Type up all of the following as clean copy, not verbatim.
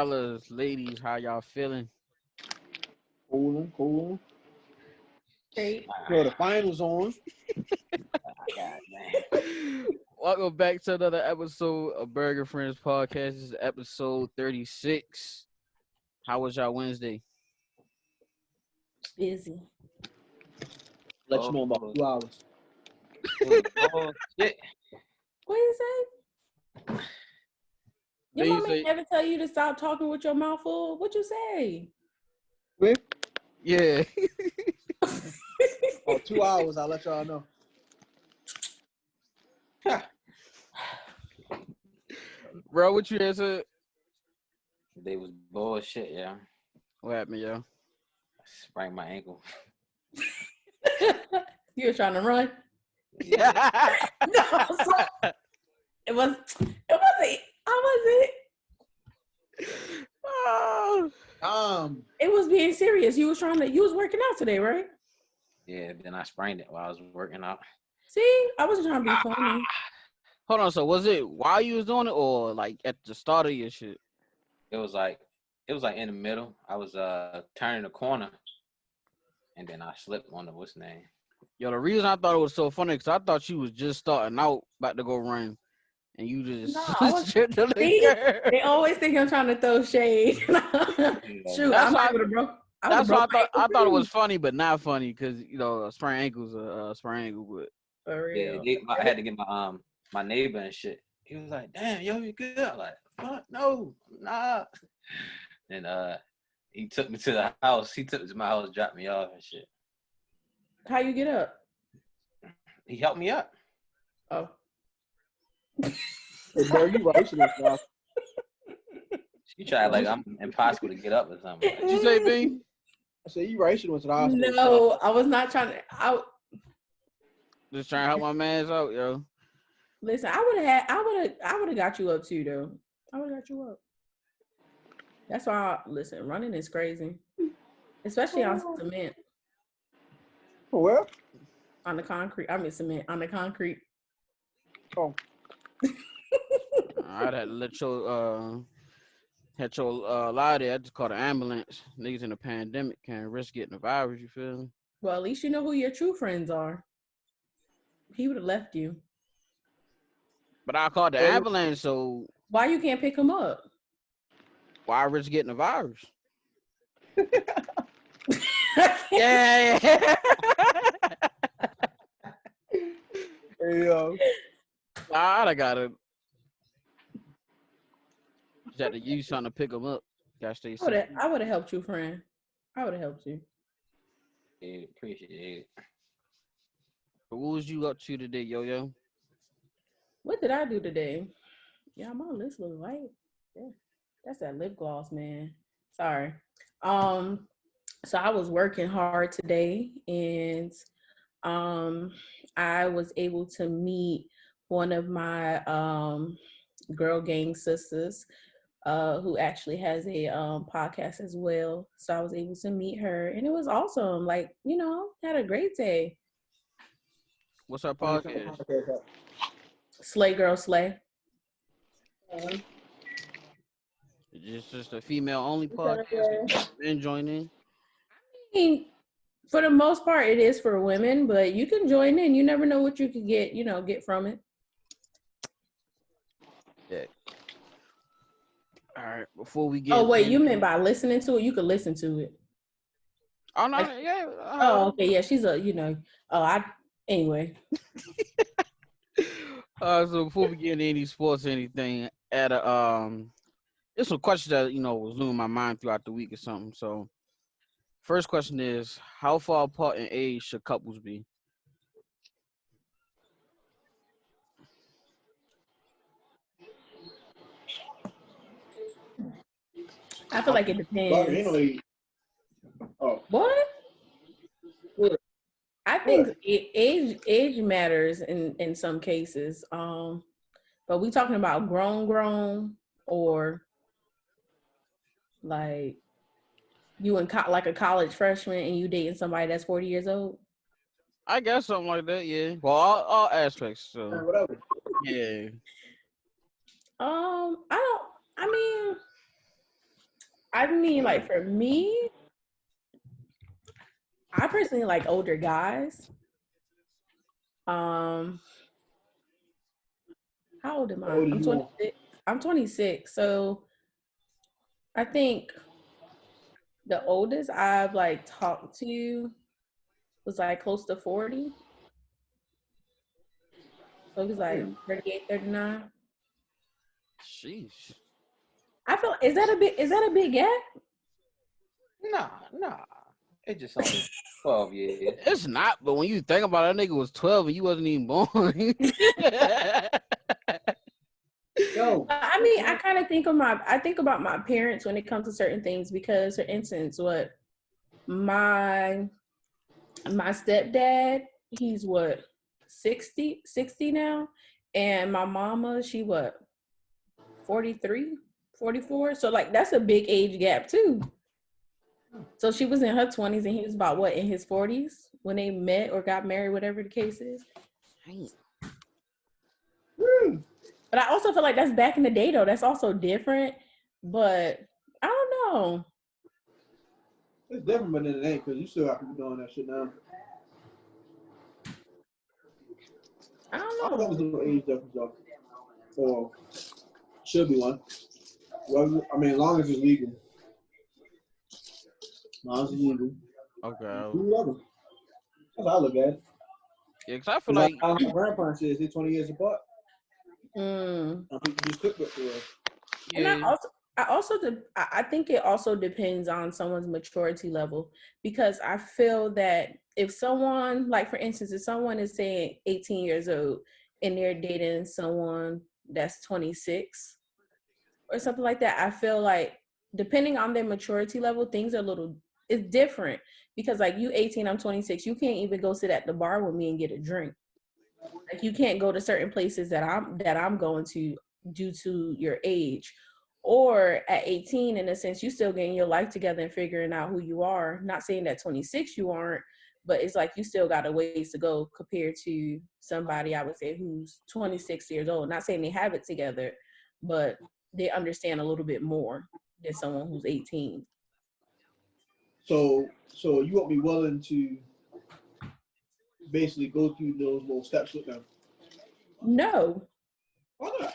fellas, ladies, how y'all feeling? Cool. Straight. So the finals on. God, man. Welcome back to another episode of Burgg Friends Podcast. This is episode 36. How was y'all Wednesday? Busy. Let you know in about 2 hours. Shit. What you say? Your Then you mama say- ain't never tell you to stop talking with your mouth full. What you say? Wait, Yeah. 2 hours, I'll let y'all know. Bro, what you answered? They was bullshit, yeah. What happened, yo? I sprained my ankle. You were trying to run? Yeah. No, it wasn't. I wasn't. Oh. It was being serious. You was working out today, right? Yeah, then I sprained it while I was working out. See, I wasn't trying to be funny. Hold on, so was it while you was doing it or like at the start of your shit? It was like in the middle. I was turning the corner, and then I slipped on the what's name. Yo, the reason I thought it was so funny because I thought you was just starting out about to go run, and you just tripped on the curb. They always think I'm trying to throw shade. Shoot, That's I why would have broke. That's why I thought it was funny, but not funny because a sprained ankle's a sprained ankle. But For real. Yeah, I had to get my neighbor and shit. He was like, "Damn, yo, you good?" I'm like, "Fuck, no, nah." And he took me to the house. He took me to my house, dropped me off and shit. How you get up? He helped me up. Oh. Hey, bro, you right to this, bro. She tried like I'm impossible to get up or something. what you say, B? I said, you right, should have went to the hospital. No, I was not trying to. Just trying to help my man's out, yo. Listen, I would have got you up too, though. I would have got you up. That's why. Listen, running is crazy, especially on cement. Well, On the concrete. I mean cement on the concrete. oh, I'd have to let your lie there. I just called an ambulance. Niggas in a pandemic can't risk getting the virus. You feel me? Well, at least you know who your true friends are. He would have left you. But I called the ambulance, so Why you can't pick him up? why risk getting the virus? Yeah. hey, yo. I gotta. Just had to use something to pick them up. Gotta stay safe. I would have helped you, friend. I would have helped you. Yeah, appreciate it. But what was you up to today, yo? What did I do today? Yeah, my lips look white. Yeah, that's that lip gloss, man. Sorry. So I was working hard today, and I was able to meet one of my girl gang sisters, who actually has a podcast as well. So I was able to meet her, and it was awesome. Like, had a great day. What's our podcast? Slay Girl Slay. It's just a female only podcast. Men join in. I mean, for the most part, it is for women, but you can join in. You never know what you could get from it. Yeah. All right. Before we get. Oh wait, you meant by listening to it? You could listen to it. Oh no, yeah. Oh, okay, yeah. She's anyway. So before we get into any sports or anything, there's some questions that was looming my mind throughout the week or something. So, first question is, how far apart in age should couples be? I feel like it depends. Oh. What? I think age matters in some cases. But we talking about grown or like you like a college freshman and you dating somebody that's 40 years old? I guess something like that, yeah. Well, all aspects. So Whatever. yeah. I mean, like for me, I personally like older guys. Um, how old am How I? old are I'm you on? 26. I'm 26. So I think the oldest I've like talked to was like close to 40. So it was like 38, 39. Sheesh. I feel is that a big gap? Nah. It just only 12 years. It's not, but when you think about it, that nigga was 12 and you wasn't even born. Yo, I mean, I kind of think about my parents when it comes to certain things because, for instance, what my stepdad, he's what 60 now, and my mama, she what 43, 44. So like that's a big age gap too. So she was in her 20s and he was about what in his 40s when they met or got married, whatever the case is. But I also feel like that's back in the day though. That's also different. But I don't know. it's different, but then it ain't because you still got people doing that shit now. I I don't don't think know. there's no age difference though, or should be one. Well, I mean, as long as it's legal. As long as it's legal. Okay. Do whatever. That's how I look at it. Yeah, cause I feel Because like how my grandparents is, they're 20 years apart. Mm. And people just cook with for real. And yeah, I think it also depends on someone's maturity level because I feel that if someone, like for instance, if someone is saying 18 years old and they're dating someone that's 26 or something like that, I feel like depending on their maturity level, things are it's different because like you 18, I'm 26, you can't even go sit at the bar with me and get a drink. Like you can't go to certain places that I'm going to due to your age. Or at 18, in a sense, you still getting your life together and figuring out who you are. Not saying that 26 you aren't, but it's like you still got a ways to go compared to somebody I would say who's 26 years old. Not saying they have it together, but they understand a little bit more than someone who's 18. So you won't be willing to basically go through those little steps with them. No, Why not?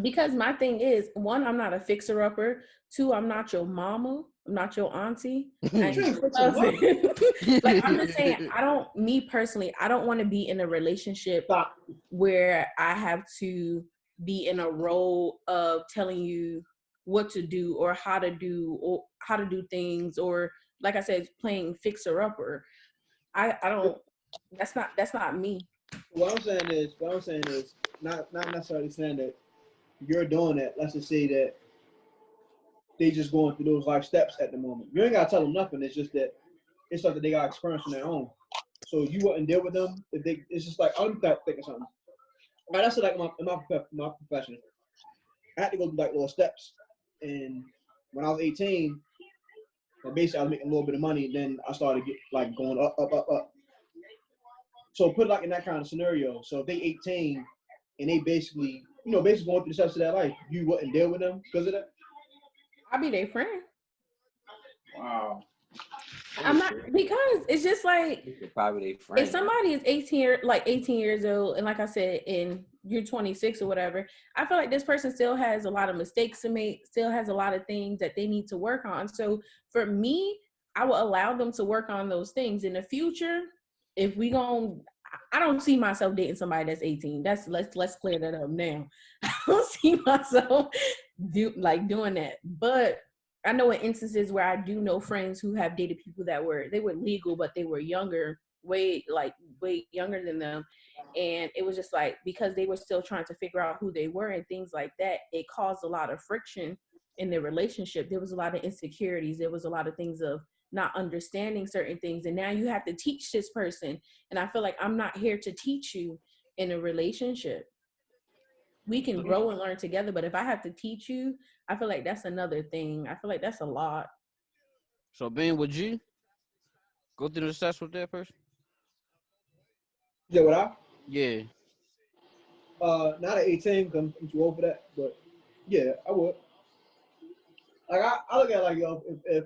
because my thing is, one, I'm not a fixer upper. Two, I'm not your mama. I'm not your auntie. I ain't You ain't your fixing what? cousin. Like I'm just saying, me personally, I don't want to be in a relationship Stop. where I have to be in a role of telling you what to do or how to do things, or like I said, playing fixer upper. I don't. That's not me. What I'm saying is, not necessarily saying that you're doing that. Let's just say that they just going through those life steps at the moment. You ain't gotta tell them nothing. It's just that it's something they got experience on their own. So you wouldn't deal with them if they. It's just like I'm thinking something. Like that's like my profession. I had to go through like little steps, and when I was 18, and basically I was making a little bit of money. And then I started like going up. So put it like in that kind of scenario. So if they 18 and they basically going through the steps of their life, you wouldn't deal with them because of that. I'll be their friend. Wow. I'm not, because it's just like Probably their if friend. somebody is 18 years old, and like I said, and you're 26 or whatever, I feel like this person still has a lot of mistakes to make, still has a lot of things that they need to work on. So for me, I will allow them to work on those things in the future. If we gon' I don't see myself dating somebody that's 18. Let's clear that up now. I don't see myself doing that. But I know in instances where I do know friends who have dated people that were legal, but they were younger, way younger than them. And it was just like, because they were still trying to figure out who they were and things like that, it caused a lot of friction in their relationship. There was a lot of insecurities. There was a lot of things of not understanding certain things. And now you have to teach this person. And I feel like I'm not here to teach you in a relationship. We can grow and learn together, but if I have to teach you, I feel like that's another thing. I feel like that's a lot. So, Ben, would you go through the steps with that person? Yeah, what I? Yeah. Not at 18 because I'm too old for that. But yeah, I would. like I look at it like, yo, if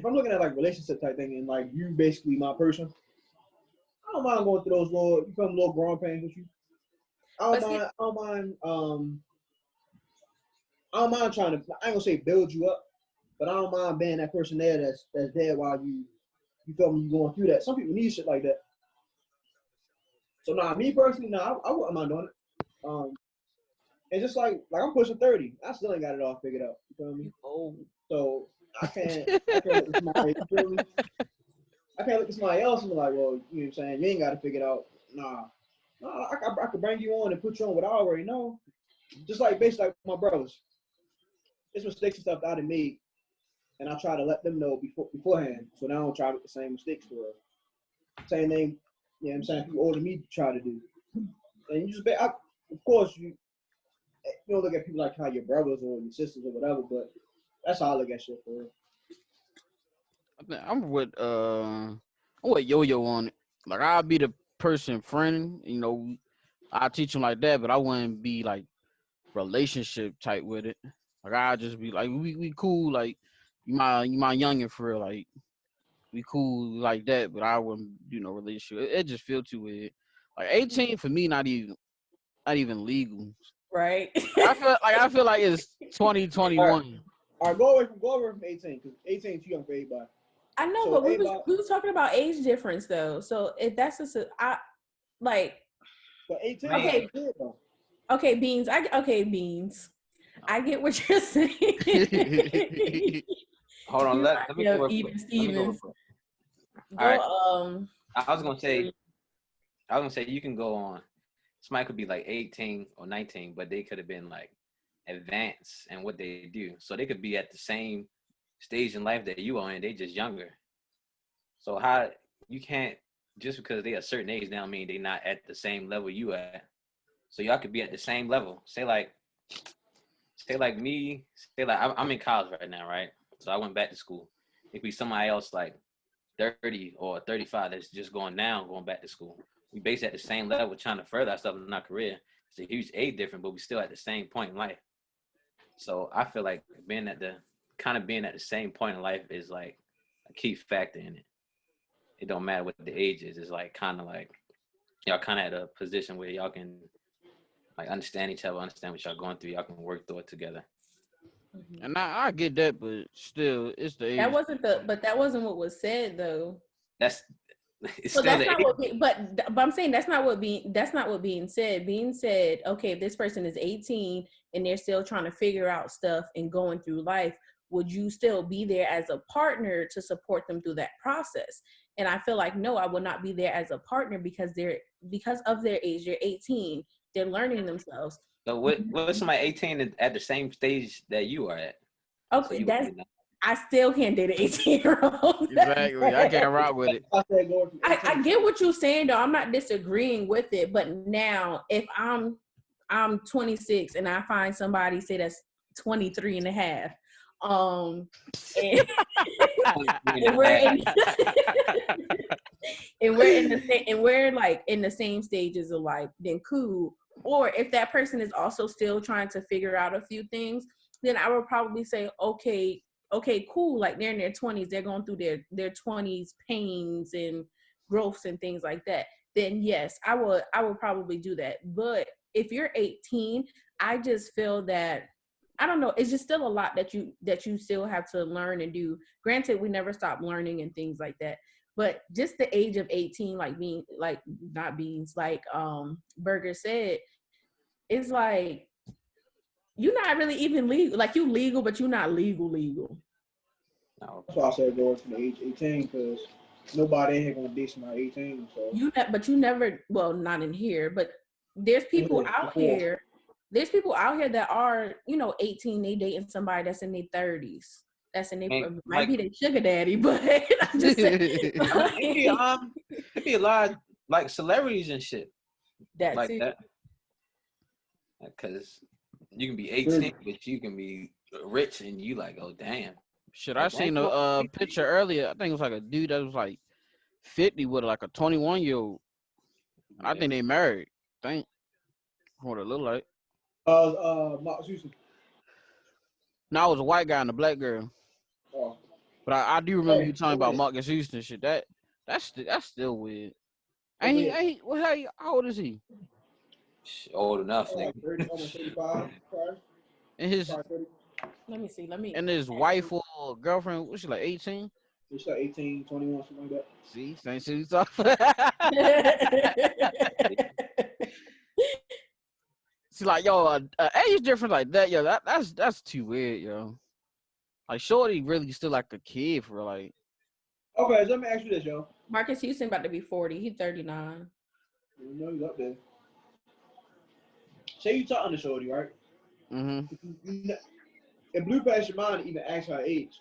I'm looking at like relationship type thing and like you basically my person, I don't mind going through those little, you come little growing pains with you. I don't mind trying to, I ain't gonna say build you up, but I don't mind being that person there that's there while you feel me, you going through that. Some people need shit like that. So me personally, I wouldn't mind doing it. And just like I'm pushing 30, I still ain't got it all figured out. You feel me? Oh, So I can't look at somebody, you feel me? I can't look at somebody else and be like, well, you know what I'm saying? You ain't got to figure it out. I could bring you on and put you on what I already know. Just like basically like my brothers. It's mistakes and stuff that I done made, and I try to let them know beforehand, so now I don't try to make the same mistakes for her. Same thing, you know what I'm saying? People older than me try to do. And you just, of course, you don't look at people like how your brothers or your sisters or whatever, but that's how I look at shit for real. I'm with Yo-Yo on it. Like I'll be the person friend, I teach him like that, but I wouldn't be like relationship type with it. Like I just be like we cool, like you my youngin' for real, like we cool like that, but I wouldn't do no relationship. It just feel too weird. Like 18 for me, not even legal. right. I feel like it's 2021. All right, go away from 18 because 18 is too young for everybody. I know, So but we was talking about age difference though. So if that's like. But 18, okay, good, though. Okay, Beans. Beans. I get what you're saying. Hold on, let me go. Even Stevens. All right. I was gonna say you can go on. Somebody could be like 18 or 19, but they could have been like advanced in what they do. So they could be at the same stage in life that you are in. They just younger. So how you can't, just because they a certain age now mean they not at the same level you at. So y'all could be at the same level. Say like me. Say like I'm in college right now, right? So I went back to school. It could be somebody else like 30 or 35 that's just going back to school. We base at the same level, trying to further ourselves in our career. It's a huge age difference, but we still at the same point in life. So I feel like being at the same point in life is like a key factor in it. It don't matter what the age is. It's like kind of like y'all kind of at a position where y'all can like understand each other, understand what y'all going through. Y'all can work through it together. And I get that, but still, it's the age. That wasn't what was said though. That's not what. But I'm saying that's not what being said. Being said, okay, if this person is 18 and they're still trying to figure out stuff and going through life, would you still be there as a partner to support them through that process? And I feel like no, I will not be there as a partner because of their age. They're 18. They're learning themselves. So what's somebody 18 at the same stage that you are at? Okay, so I still can't date an 18-year-old. Exactly. I can't rock with it. I get what you're saying though. I'm not disagreeing with it, but now if I'm 26 and I find somebody say that's 23 and a half, and we're like in the same stages of life, then cool. Or if that person is also still trying to figure out a few things, then I would probably say, okay, cool. Like they're in their 20s, they're going through their 20s pains and growths and things like that. Then yes, I would probably do that. But if you're 18, I just feel that I don't know. It's just still a lot that you still have to learn and do. Granted, we never stop learning and things like that. But just the age of 18, like being like not beings, like Burgg said, it's like you're not really even legal. Like you legal, but you're not legal. No. That's why I said go to the age 18 because nobody in here gonna date somebody 18. So you never. Well, not in here, but there's people out here. There's people out here that are 18. They dating somebody that's in their 30s. That's in their might be their sugar daddy, but I'm just saying. It'd be a lot of, like celebrities and shit. That's like it. That. Because you can be 18, but you can be rich, and you like, oh damn. Shit, I seen a picture earlier. I think it was like a dude that was like 50 with like a 21-year-old. I think they married. What it look like? Mark Houston. No, I was a white guy and a black girl. Oh, But I do remember hey, you talking go about ahead. Marcus Houston shit. That's still weird. That's weird. How old is he? Old enough, nigga. Like 30, almost 35. Sorry. And his Probably 30. Let me see. Let me. and his wife or girlfriend, what's she like 18? It's like 18, 21, something like that. See, same shit we talking. See, like yo, age difference like that, yo, that's too weird, yo. Like Shorty really still like a kid for like. Okay, so let me ask you this, yo. Marcus Houston about to be 40. He's 39. You know he's up there. Say you talking to Shorty, right? Mm-hmm. It blew past your mind to even ask her age.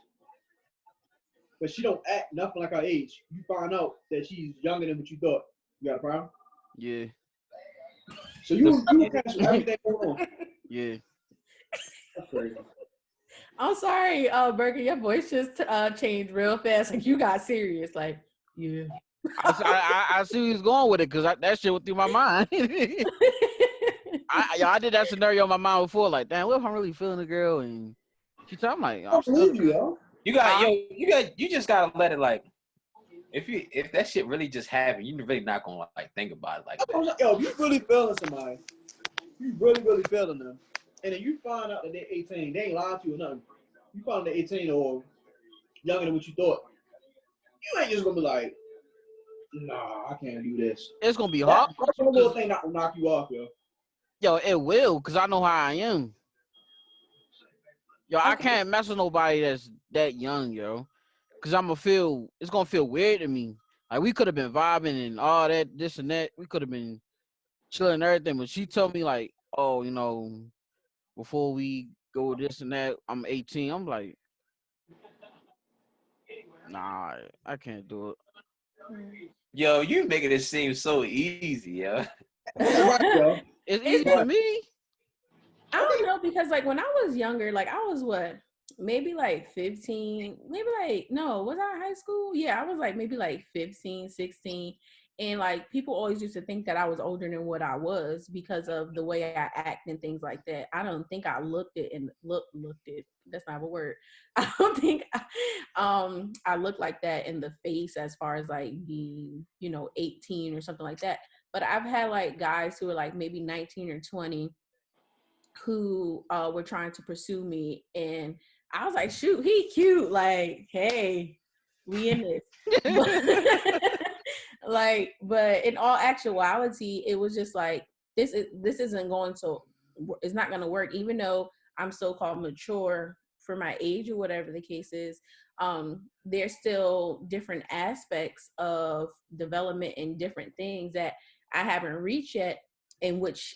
But she don't act nothing like her age. You find out that she's younger than what you thought. You got a problem? Yeah. So you cancel everything going on. Yeah. That's crazy. I'm sorry, Burgg, your voice just changed real fast. Like you got serious. Like, yeah. I see where he's going with it because that shit went through my mind. I did that scenario in my mind before. Like, damn, what if I'm really feeling a girl and she told me like, I I'm don't believe still. you, yo. You just gotta let it like. If that shit really just happened, you're really not gonna like think about it like that. Yo, if you really feeling somebody, you really feeling them, and then you find out that they're 18, they ain't lying to you or nothing. You find out they're 18 or younger than what you thought. You ain't just gonna be like, nah, I can't do this. It's gonna be hard. That's one little thing that will knock you off, yo. Yo, it will, cause I know how I am. Yo, I Okay. can't mess with nobody that's that young, yo. Cause it's gonna feel weird to me. Like we could have been vibing and all that, this and that. We could have been chilling and everything. But she told me like, oh, before we go this and that, I'm 18. I'm like, nah, I can't do it. Yo, you making it seem so easy, yo. Right, yo. It's It's easy to me. I don't know because like when I was younger, like I was what, maybe like 15, maybe like no, was I in high school? Yeah, I was like maybe like 15, 16. And like people always used to think that I was older than what I was because of the way I act and things like that. I don't think I looked it. That's not a word. I don't think I looked like that in the face as far as like being, 18 or something like that. But I've had like guys who are like maybe 19 or 20 who were trying to pursue me, and I was like, shoot, he cute, like, hey, we in this. But in all actuality, it was just like this isn't going to, it's not going to work, even though I'm so-called mature for my age or whatever the case is. There's still different aspects of development and different things that I haven't reached yet, in which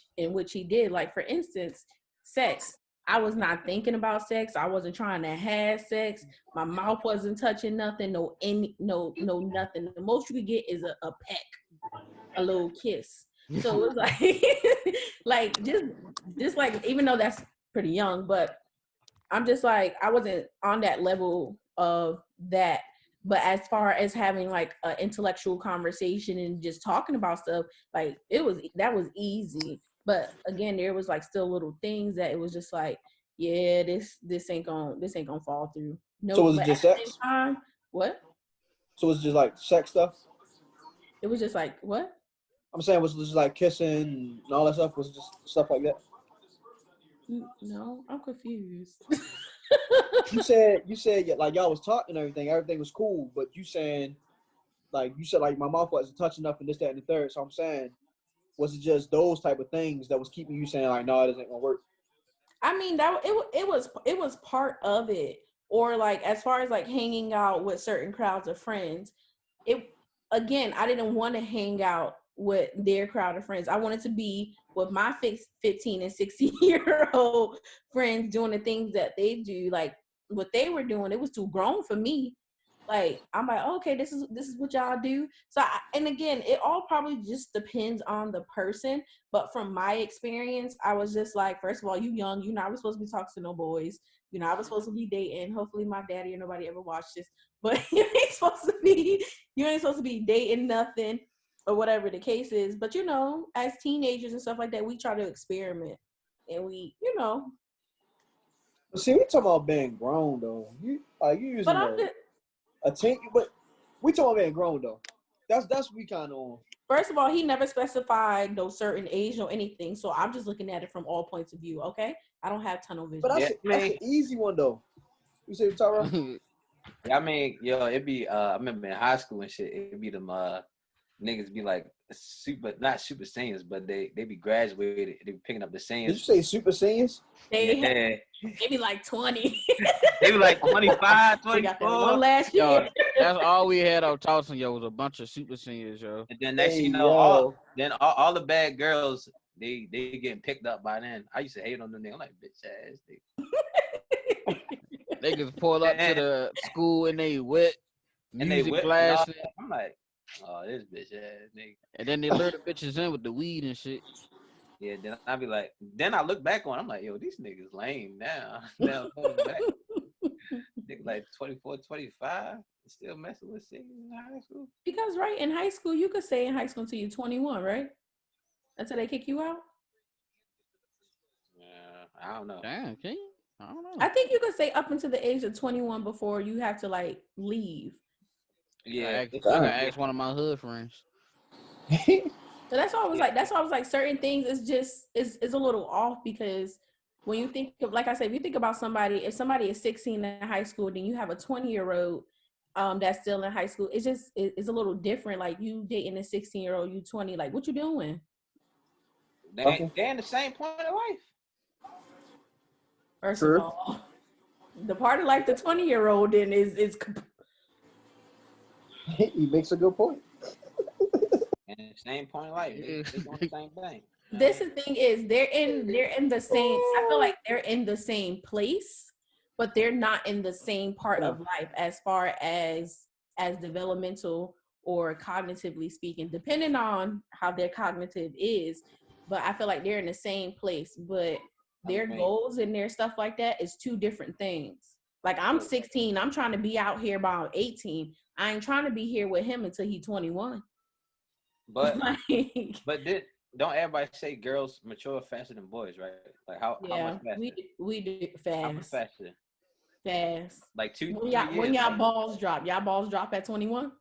he did. Like for instance, sex. I was not thinking about sex. I wasn't trying to have sex. My mouth wasn't touching nothing. No nothing. The most you could get is a peck, a little kiss. So it was like like just like, even though that's pretty young, but I'm just like, I wasn't on that level of that. But as far as having like an intellectual conversation and just talking about stuff, like that was easy. But again, there was like still little things that it was just like, yeah, this ain't gonna fall through. No, So was it but just at the same sex? time, what? So it's just like sex stuff? It was just like, what? I'm saying was it just like kissing and all that stuff? Was it just stuff like that? No, I'm confused. You said yeah, like y'all was talking and everything was cool, but you said like my mouth wasn't touching up and this, that, and the third. So I'm saying, was it just those type of things that was keeping you saying like, no, it isn't gonna work? I mean, that it was part of it. Or like as far as like hanging out with certain crowds of friends, it again, I didn't want to hang out with their crowd of friends. I wanted to be with my 15 and 16-year-old friends doing the things that they do. Like what they were doing, it was too grown for me. Like I'm like, oh, okay, this is what y'all do. So and again, it all probably just depends on the person. But from my experience, I was just like, first of all, you young, you're not supposed to be talking to no boys. I was supposed to be dating. Hopefully my daddy or nobody ever watched this. But you ain't supposed to be dating nothing or whatever the case is. But as teenagers and stuff like that, we try to experiment. And we, But see, we talking about being grown though. You using But I'm just, a teen, but we talking about being grown though. That's what we kind of on. first of all, he never specified no certain age or anything, so I'm just looking at it from all points of view. Okay, I don't have tunnel vision. But that's an easy one though. You say Tara? Yeah, I mean, yo, it'd be I remember in high school and shit, it'd be them niggas be like not super seniors, but they be graduated, they be picking up the seniors. Did you say super seniors? They be like 20. They be like 25, We got that 24. one last year. Yo, that's all we had out Towson, yo, was a bunch of super seniors, yo. And then next you know, all the bad girls, they getting picked up by then. I used to hate on them niggas. I'm like, bitch ass nigga. Niggas pull up to the school and they wet, And they music whip blasting. I'm like, oh, this bitch ass nigga. And then they lure the bitches in with the weed and shit. Yeah, then I be like, then I look back on, I'm like, yo, these niggas lame now. Now I'm back. Nigga like 24, 25, still messing with singers in high school. Because right in high school, you could stay in high school until you're 21, right? Until they kick you out. Yeah, I don't know. Damn, can you? I don't know. I think you could stay up until the age of 21 before you have to like leave. Yeah, I gotta ask one of my hood friends. So that's why I was like, certain things is just is a little off, because when you think of, like I said, if you think about somebody, if somebody is 16 in high school, then you have a 20-year-old that's still in high school. It's just it's a little different. Like, you dating a 16-year-old, you 20, like, what you doing? They're in the same point of life. First of all, the part of life the 20-year-old in is He makes a good point. And same point of life. They're doing the same thing. This is the thing is they're in the same. I feel like they're in the same place, but they're not in the same part of life as far as developmental or cognitively speaking, depending on how their cognitive is. But I feel like they're in the same place, but their goals and their stuff like that is two different things. Like, I'm 16, I'm trying to be out here by 18. I ain't trying to be here with him until he's 21. But don't everybody say girls mature faster than boys, right? Like how much faster? We do fast. How much faster? Fast. Like 2 when years, y'all balls drop. Y'all balls drop at 21?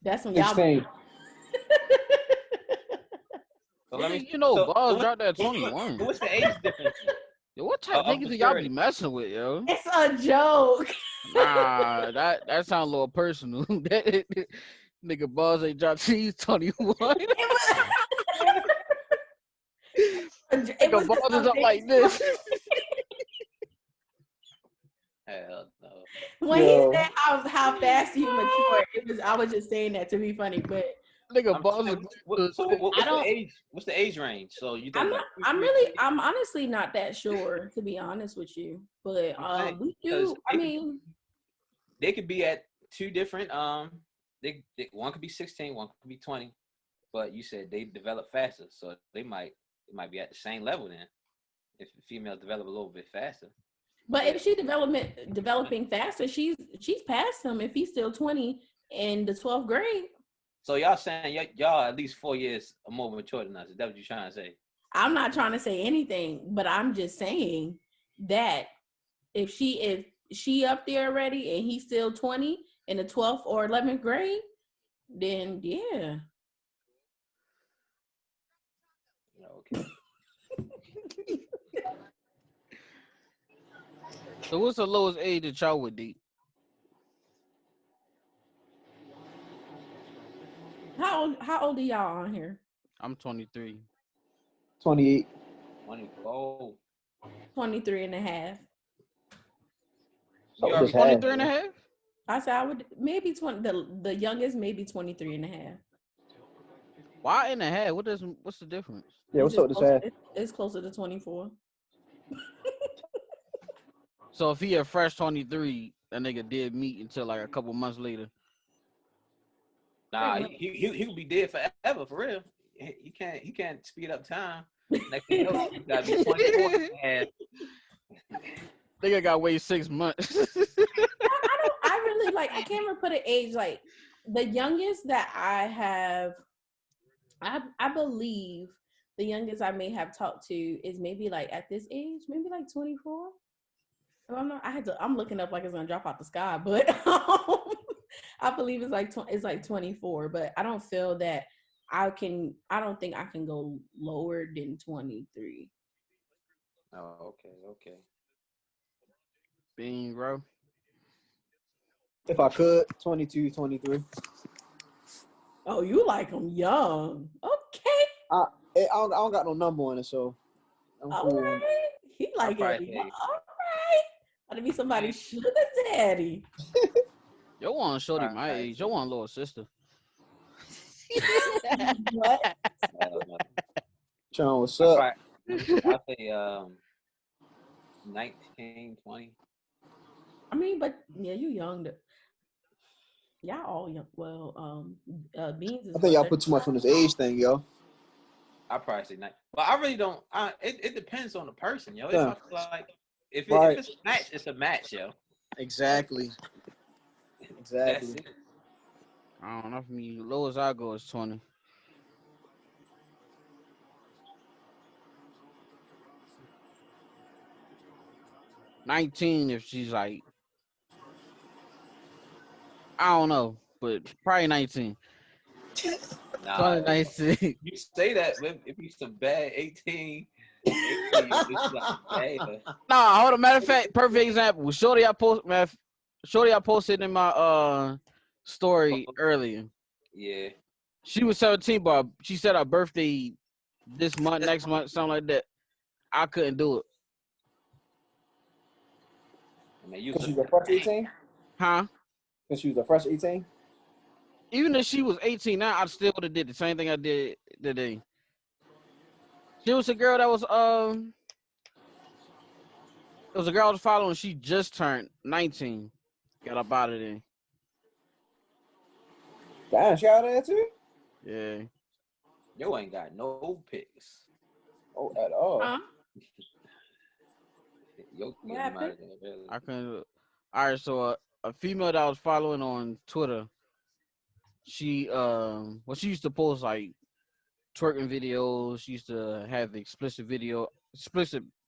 That's when 16. y'all So let me, balls dropped at 21. What's the age difference? Yo, what type of niggas do y'all be messing with, yo? It's a joke. Nah, that sounds a little personal. Nigga balls ain't dropped till he's 21. Nigga balls is up like this. Hell no. When he said how fast you mature, I was just saying that to be funny, but nigga balls is what's the age range? So you think I'm honestly not that sure, to be honest with you. But we do. I mean, they could be at two different They one could be 16, one could be 20, but you said they develop faster, so it might be at the same level then. If females develop a little bit faster. But if she developing faster, she's past him if he's still 20 in the 12th grade. So y'all saying y'all at least 4 years or more mature than us? Is that what you're trying to say? I'm not trying to say anything, but I'm just saying that if she up there already and he's still 20 in the 12th or 11th grade, then yeah. Okay. So what's the lowest age that y'all would date? How old are y'all on here? I'm 23. 28. 24. 23 and a half. You already 23 and a half? I said I would maybe 20. The youngest maybe 23 and a half. Why and a half? What's the difference? Yeah, what's up with this half? It's closer to 24. So if he a fresh 23, that nigga did meet until like a couple months later. Nah, he could be dead forever, for real. He can't speed up time. Next thing you know, you gotta be 24 and nigga got to wait 6 months. I really I can't even put an age. Like, the youngest that I have, I believe the youngest I may have talked to is maybe like at this age, maybe like 24. I'm not. I'm looking up like it's gonna drop out the sky, but I believe it's like 24. But I don't feel that I can. I don't think I can go lower than 23. Oh, okay. Bean, bro. If I could, 22, 23. Oh, you like them young? Okay. I don't got no number on it, so I'm All cool. right. He like I'll it. probably All say right. Gotta be somebody's sugar daddy. Yo want shorty Right, my right. age. Yo want little sister. What? Sean, what's I'll up? say 19, 20. I mean, but yeah, you young. Y'all all young. Well, Beans is. I think y'all put too much on this age thing, yo. I'll probably say 9. But I really don't. It depends on the person, yo. If Yeah. I feel like if Right. it's a match, it's a match, yo. Exactly. That's it. I don't know. For me, low as I go is 20. $19 if she's like, I don't know, but probably 19. Nah, 20, 19. you say that if you some bad 18, it's like bad. Nah, hold on. Matter of fact, perfect example. Shorty I posted in my story earlier. Yeah. She was 17, but she said her birthday this month, next month, something like that. I couldn't do it. I mean, you Because she was a fresh 18? Huh? Because she was a fresh 18? Even if she was 18 now, I still would have did the same thing I did today. She was a girl that was it was a girl I was following. She just turned 19. Got up out of there. Damn, she out there too? Yeah. Yo ain't got no picks. Oh, at all. Huh? Yo, What happened? I couldn't. All right, so a female that I was following on Twitter, she she used to post like twerking videos. She used to have explicit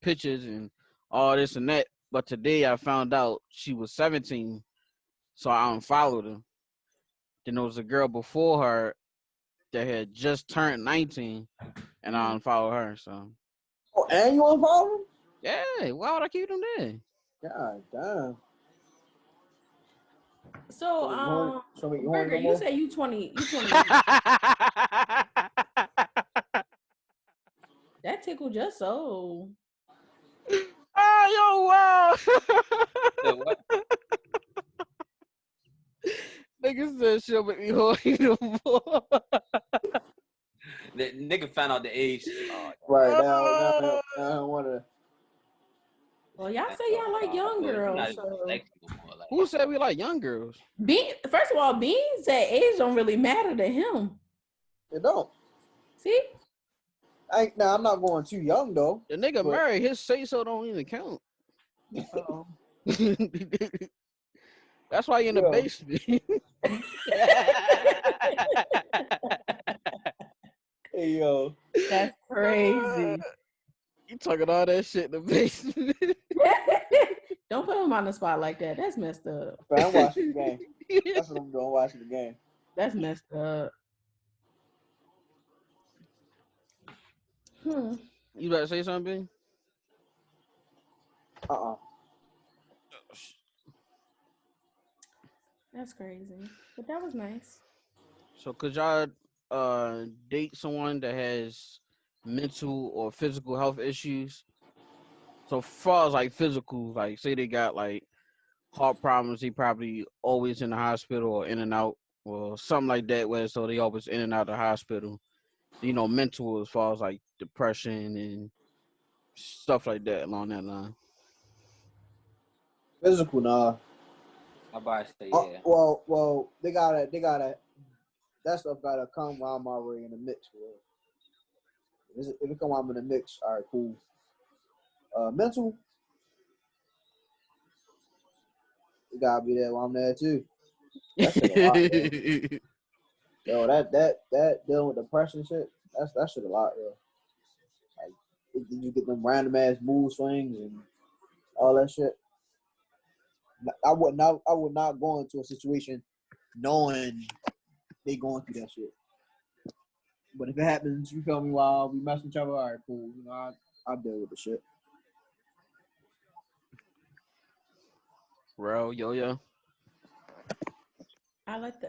pictures and all this and that. But today I found out she was 17, so I unfollowed her. Then there was a girl before her that had just turned 19, and I unfollowed her. So Oh, and you unfollow him? yeah, why would I keep them there? God damn. So, So you horny Burger, no you more? say you 20. You 20. That tickled your soul. Oh, yo, wow. So what? Niggas said she'll make me horny no more. The nigga found out the age. Right, now I don't want to. Well, y'all say y'all like young girls. So. Who said we like young girls? First of all, Beans said age don't really matter to him. It don't. See? I'm not going too young, though. The nigga married, his say-so don't even count. Oh. That's why you in the basement. Hey, yo. That's crazy. You talking all that shit in the basement. Don't put him on the spot like that. That's messed up. But I'm watching the game. That's what I'm doing, watching the game. That's messed up. You about to say something, B? That's crazy. But that was nice. So could y'all date someone that has mental or physical health issues? So far as like physical, like say they got like heart problems, he probably always in the hospital or in and out or something like that, where so they always in and out of the hospital. You know, mental as far as like depression and stuff like that along that line. Physical, nah. I about to say yeah. Well, they gotta. That stuff gotta come while I'm already in the mix. If it come while I'm in the mix, all right, cool. Mental, it gotta be there while I'm there too. That shit a lot, yo. Yo, that dealing with depression shit. That shit a lot, yo. you get them random ass mood swings and all that shit. I would not go into a situation knowing they going through that shit. But if it happens, you feel me, while we messing each other, all right, cool. You know, I deal with the shit. Bro, yo. I let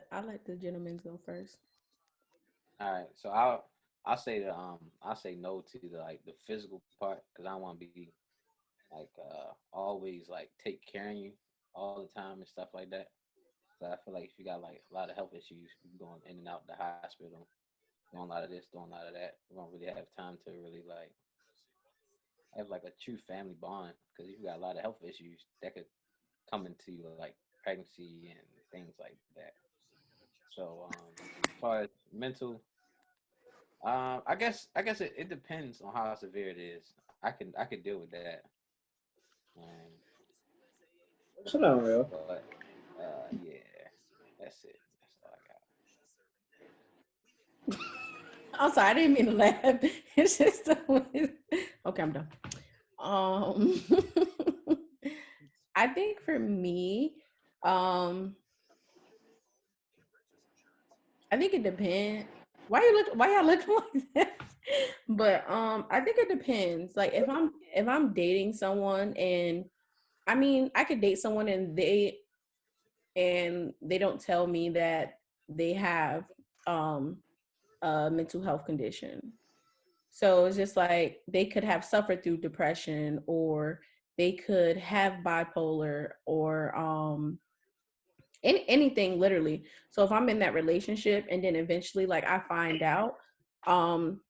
the gentlemen go first. All right, so I'll say no to the physical part because I don't want to be always like take care of you all the time and stuff like that. So I feel like if you got like a lot of health issues, going in and out the hospital, doing a lot of this, doing a lot of that, we don't really have time to really like have like a true family bond because if you got a lot of health issues that could come into like pregnancy and things like that. So as far as mental, I guess it depends on how severe it is. I could deal with that. Um, Shit not real. but yeah, that's it. That's all I got. I'm sorry, I didn't mean to laugh. It's just okay. I'm done. Um, I think for me, um, I think it depends. Why y'all looking like that? But I think it depends. Like if I'm dating someone and I mean I could date someone and they don't tell me that they have um a mental health condition. So it's just like they could have suffered through depression or they could have bipolar or anything literally. So if I'm in that relationship and then eventually like I find out, um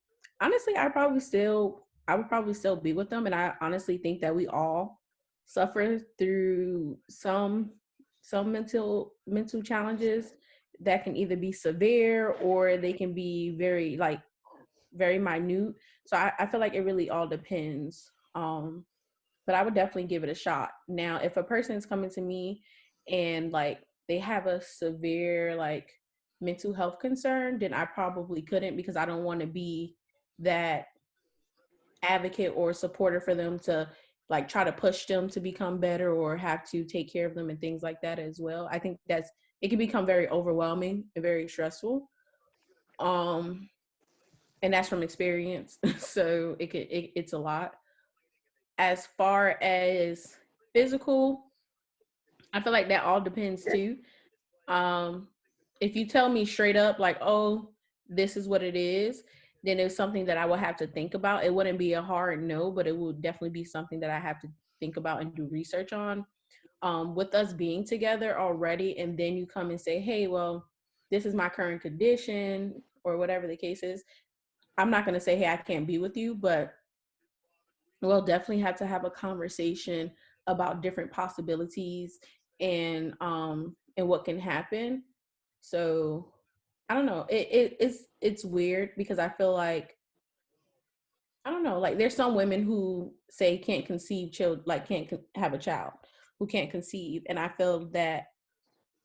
honestly I would probably still be with them. And I honestly think that we all suffer through some mental challenges that can either be severe or they can be very minute. So I feel like it really all depends. But I would definitely give it a shot. Now, if a person's coming to me and like they have a severe like mental health concern, then I probably couldn't because I don't want to be that advocate or supporter for them to like try to push them to become better or have to take care of them and things like that as well. I think it can become very overwhelming and very stressful. Um and that's from experience. So it's a lot. As far as physical, I feel like that all depends too. Um, if you tell me straight up, like, oh, this is what it is, then it's something that I will have to think about. It wouldn't be a hard no, but it would definitely be something that I have to think about and do research on. With us being together already, and then you come and say, hey, well, this is my current condition, or whatever the case is. I'm not going to say, hey, I can't be with you, but we'll definitely have to have a conversation about different possibilities and what can happen. So I don't know. It's weird because I feel like I don't know. Like there's some women who say can't conceive child, like have a child, who can't conceive, and I feel that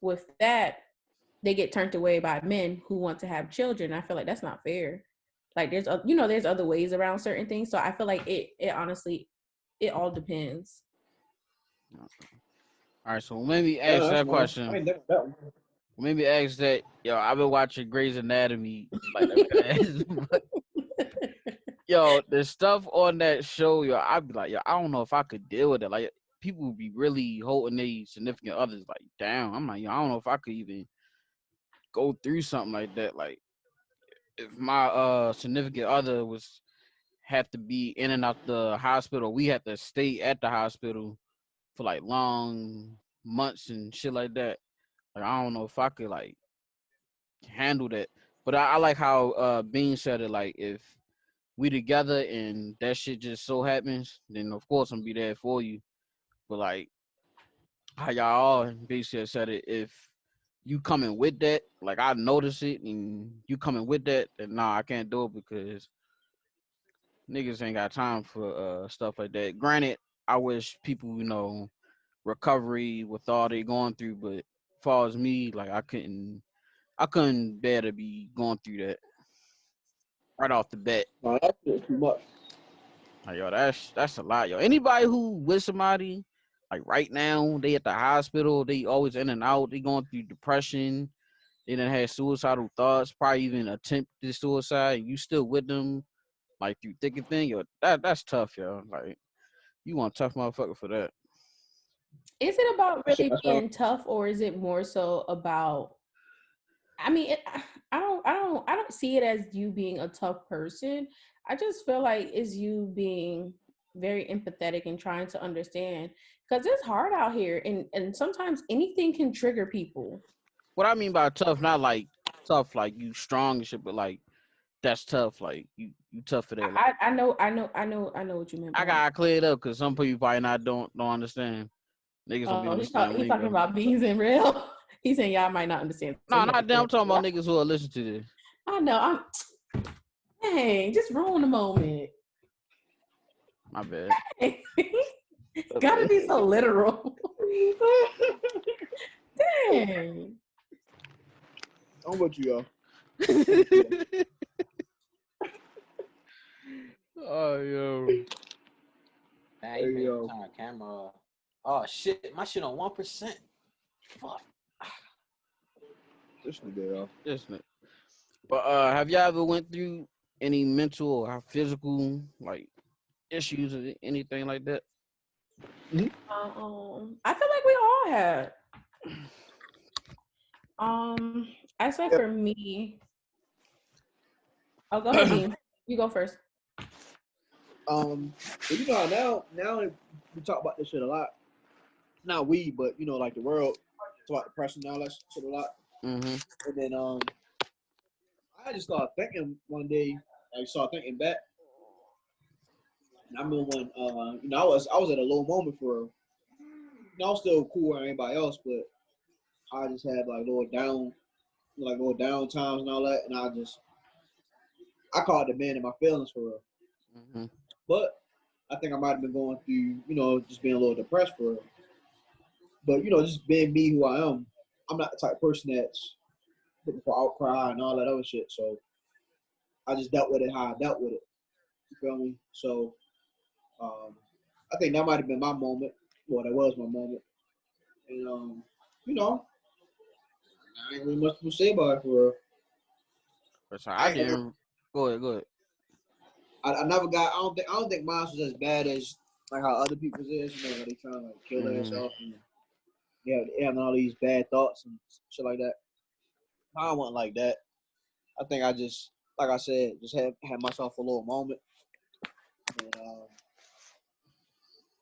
with that they get turned away by men who want to have children. I feel like that's not fair. Like there's other ways around certain things. So I feel like it honestly it all depends. All right, so maybe Yeah, ask that's that more. I question. ain't never that one. Maybe ask that. Yo, I've been watching Grey's Anatomy like that. But, yo, the stuff on that show, yo, I'd be like, yo, I don't know if I could deal with it. Like, people would be really holding their significant others like down. I'm like, yo, I don't know if I could even go through something like that. Like, if my significant other was had to be in and out the hospital, we had to stay at the hospital for like long months and shit like that. Like, I don't know if I could like handle that. But I like how Bean said it. Like, if we together and that shit just so happens, then of course I'm be there for you. But like how y'all all basically said it, if you coming with that, like I notice it, and you coming with that, then nah, I can't do it because niggas ain't got time for stuff like that. Granted, I wish people, recovery with all they going through, but as far as me, like I couldn't bear to be going through that right off the bat. No, that's too much. Like, yo, that's a lot, yo. Anybody who with somebody, like right now, they at the hospital, they always in and out, they going through depression, they done had suicidal thoughts, probably even attempted suicide, and you still with them, like through thick and thin, yo, that's tough, yo. Like, you want a tough motherfucker for that. Is it about That shit really messed up. being tough, or is it more so about? I mean, I don't see it as you being a tough person. I just feel like it's you being very empathetic and trying to understand, because it's hard out here, and sometimes anything can trigger people. What I mean by tough, not like tough, like you strong and shit, but like that's tough, like you tough for that. Like, I know what you meant I by. gotta clear it up because some people probably not don't understand. Niggas don't be Oh, understanding he lingo. talking about beings in real. He's saying y'all might not understand. So No, he had to not them. clear I'm talking it about up. niggas who will listen to this. I know. Dang, just ruin the moment. My bad. Gotta be so literal. Dang. I'm with you, yo. Oh, yo. Nah, Hey, you been yo. turn camera off. Oh shit, my shit on 1%. Fuck. This nigga, yo. Listen. But have y'all ever went through any mental or physical like issues or anything like that? I feel like we all had. I say for me. Oh, go ahead, Dean. You go first. But you know now we talk about this shit a lot. Not we, but you know, like the world talk about depression and all that shit a lot. Mm-hmm. And then I just started thinking one day, I started thinking back. And I remember when you know, I was at a low moment for real. You know, I was still cool with everybody else, but I just had like little down times and all that, and I caught the man in my feelings for real. Mm-hmm. But I think I might have been going through, you know, just being a little depressed for real. But you know, just being me who I am, I'm not the type of person that's looking for outcry and all that other shit. So I just dealt with it how I dealt with it. You feel me? So I think that might have been my moment. Well, that was my moment. And you know, I ain't really much to say about it for real. So I I, ain't never, didn't. Go ahead. I never got. I don't think mine was as bad as like how other people's is. You know, where they trying to like kill themselves and they having all these bad thoughts and shit like that. I wasn't like that. I think I just, like I said, just had myself a little moment, and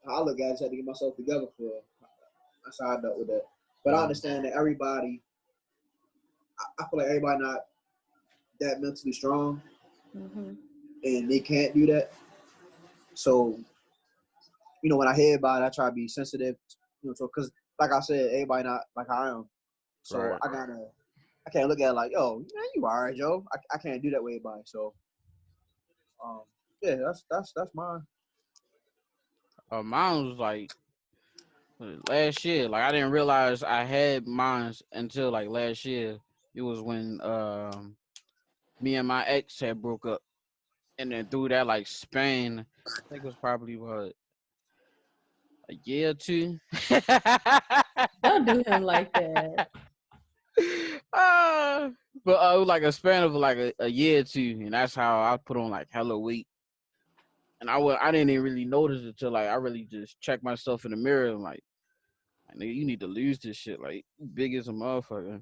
I look at it, just had to get myself together for real. That's how I dealt with that. But I understand that everybody, I feel like everybody not that mentally strong, and they can't do that. So, you know, when I hear about it, I try to be sensitive, you know, so because like I said, everybody not like I am. So Right. I can't look at it like, yo, man, you all right, Joe. I can't do that with everybody. So, yeah, that's mine. Mine was like last year. Like I didn't realize I had mine until like last year. It was when me and my ex had broke up, and then through that like span, I think it was probably what a year or two. Don't do him like that. uh, but it was like a span of like a year or two, and that's how I put on like hella weight. And I didn't even really notice it till like I really just checked myself in the mirror and like nigga, you need to lose this shit. Like, you big as a motherfucker.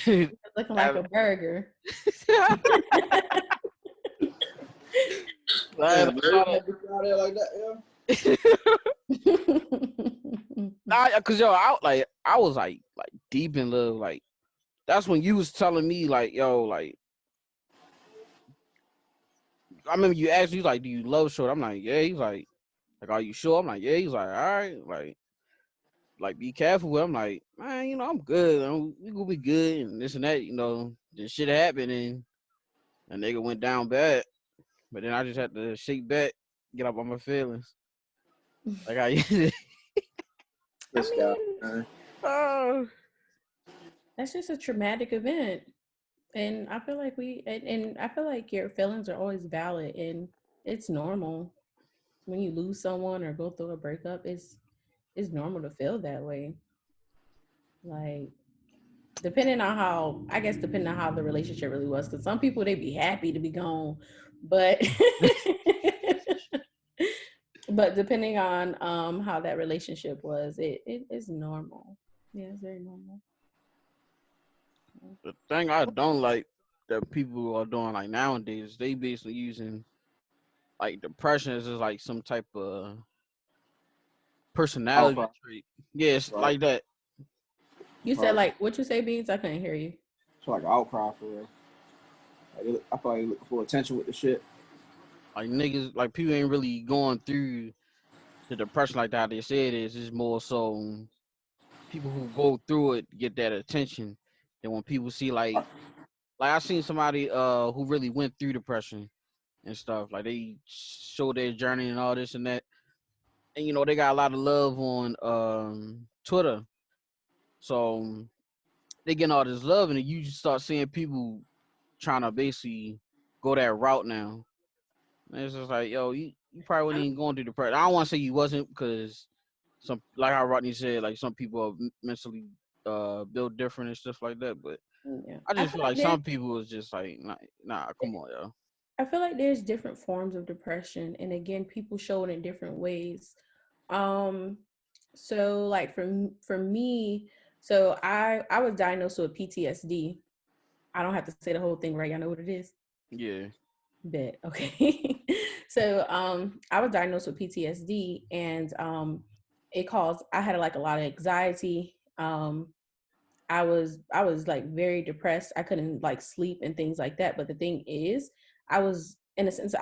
Looking like a burger. Damn, man, you had to get out there like that, Nah, cause yo, I was like deep in love. Like, that's when you was telling me like, yo, like, I remember you asked me like, do you love short? I'm like, yeah. He's like, are you sure? I'm like, yeah. He's like, all right, like be careful with. I'm like, man, you know, I'm good. We gonna be good and this and that. You know, this shit happened and a nigga went down bad. But then I just had to shake back, get up on my feelings. Like I This guy, man. oh, That's just a traumatic event. And I feel like and I feel like your feelings are always valid, and It's normal. When you lose someone or go through a breakup, it's normal to feel that way. Like depending on how the relationship really was, because some people they be happy to be gone, but but depending on how that relationship was, it is normal. Yeah, it's very normal. The thing I don't like that people are doing like nowadays, they basically using like depression as just like some type of personality Outcry. trait. Yeah, it's Right. like that. You said Right. like what you say, Beans? I couldn't hear you. It's like an outcry for real. I thought they looking for attention with the shit. Like niggas, like people ain't really going through the depression like that. They say it is. It's more so people who go through it get that attention. And when people see like I seen somebody who really went through depression and stuff. Like they show their journey and all this and that. And you know, they got a lot of love on Twitter. So they getting all this love and then you just start seeing people trying to basically go that route now. And it's just like, yo, you probably wasn't even going through depression. I don't want to say you wasn't because some like how Rodney said, like some people are mentally built different and stuff like that. But Yeah, I I just feel feel like like some people is just like, nah, come on, yo. I feel like there's different forms of depression, and again, people show it in different ways. Um, so like for me, so I was diagnosed with PTSD. I don't have to say the whole thing, right? Y'all know what it is. Yeah, Bet. Okay. So I was diagnosed with PTSD, and it caused I had like a lot of anxiety. I was like very depressed. I couldn't like sleep and things like that. But the thing is, I was in a sense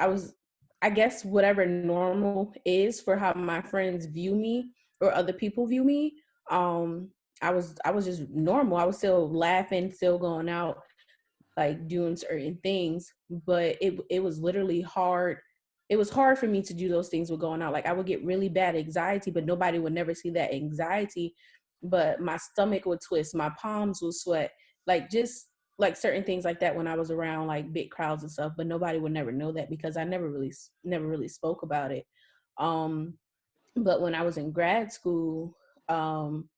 I guess whatever normal is for how my friends view me or other people view me. Um, I was just normal. I was still laughing, still going out, like doing certain things, but it was literally hard. It was hard for me to do those things with going out. Like I would get really bad anxiety, but nobody would never see that anxiety. But my stomach would twist, my palms would sweat, like just like certain things like that when I was around like big crowds and stuff. But nobody would never know that because I never really spoke about it. Um, but when I was in grad school, um,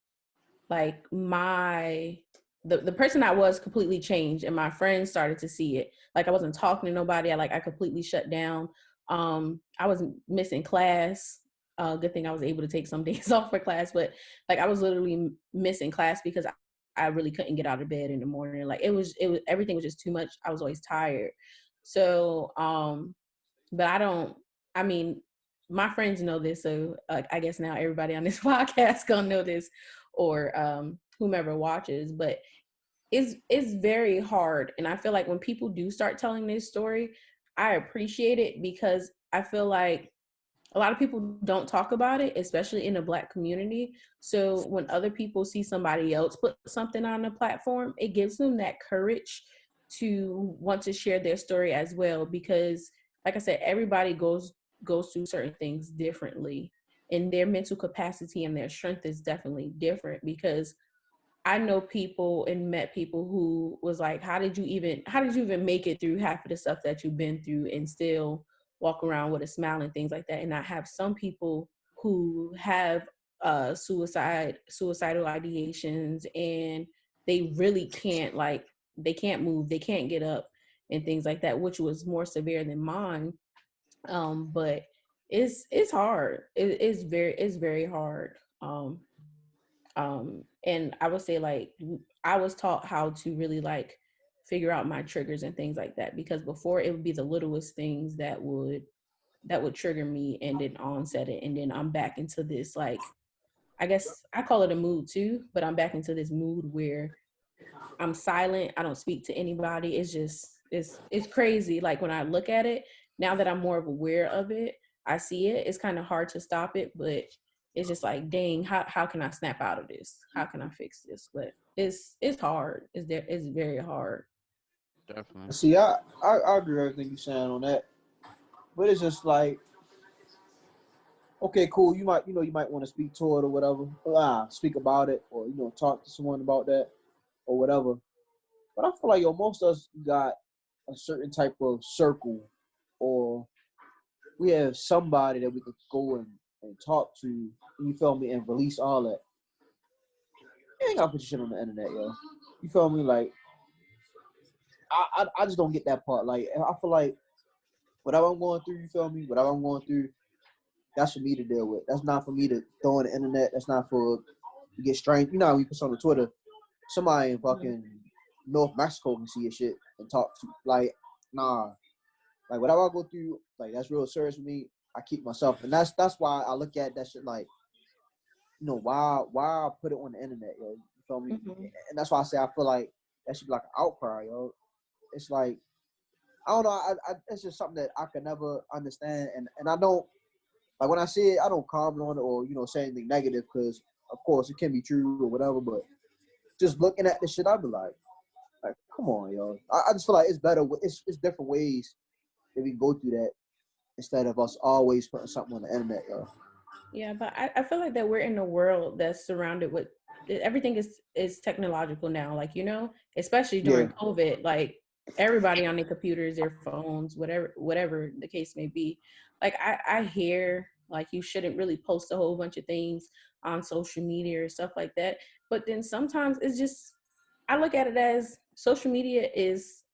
like the person I was completely changed, and my friends started to see it. Like I wasn't talking to nobody. I completely shut down. I was missing class. Good thing I was able to take some days off for class, but like I was literally missing class because I really couldn't get out of bed in the morning. Like it was everything was just too much. I was always tired. So but I mean, my friends know this, so I guess now everybody on this podcast gonna know this, or whomever watches. But it's very hard, and I feel like when people do start telling this story, I appreciate it because I feel like a lot of people don't talk about it, especially in the Black community. So when other people see somebody else put something on the platform, it gives them that courage to want to share their story as well. Because, like I said, everybody goes through certain things differently, and their mental capacity and their strength is definitely different. Because I know people and met people who was like, how did you even make it through half of the stuff that you've been through and still walk around with a smile and things like that? And I have some people who have suicidal ideations, and they really can't, like, they can't move, they can't get up and things like that, which was more severe than mine. But it's hard. It's very hard. And I would say, like, I was taught how to really like figure out my triggers and things like that, because before it would be the littlest things that would trigger me and then onset it, and then I'm back into this, like, I guess I call it a mood too, but I'm back into this mood where I'm silent. I don't speak to anybody. It's just it's crazy. Like when I look at it, now that I'm more aware of it, I see it. It's kind of hard to stop it, but it's just like, dang, how can I snap out of this? How can I fix this? But it's hard. It's very hard. definitely. See, I agree with everything you're saying on that, but it's just like, okay, cool. You might want to speak to it or whatever, speak about it, or talk to someone about that or whatever. But I feel like most of us got a certain type of circle or we have somebody that we could go and talk to, you feel me, and release all that. You ain't gotta put your shit on the internet, yo. You feel me? Like, I just don't get that part. Like, I feel like whatever I'm going through, you feel me? Whatever I'm going through, that's for me to deal with. That's not for me to throw on the internet. That's not for to get strange. You know how we put on the Twitter, somebody in fucking North Mexico can see your shit and talk to. Like, nah. Like, whatever I go through, like, that's real serious for me. I keep myself. And that's why I look at that shit like, you know, why I put it on the internet, yo? You feel me? Mm-hmm. And that's why I say I feel like that should be like an outcry, yo. It's like, I don't know. It's just something that I could never understand. And I don't, like, when I see it, I don't comment on it or, you know, say anything negative because, of course, it can be true or whatever. But just looking at this shit, I'd be like, come on, yo. I just feel like it's better. It's different ways that we can go through that instead of us always putting something on the internet, yo. Yeah, but I feel like that we're in a world that's surrounded with everything is technological now. Like, you know, especially during COVID, like everybody on their computers, their phones, whatever the case may be. Like I hear like you shouldn't really post a whole bunch of things on social media or stuff like that. But then sometimes it's just I look at it as social media is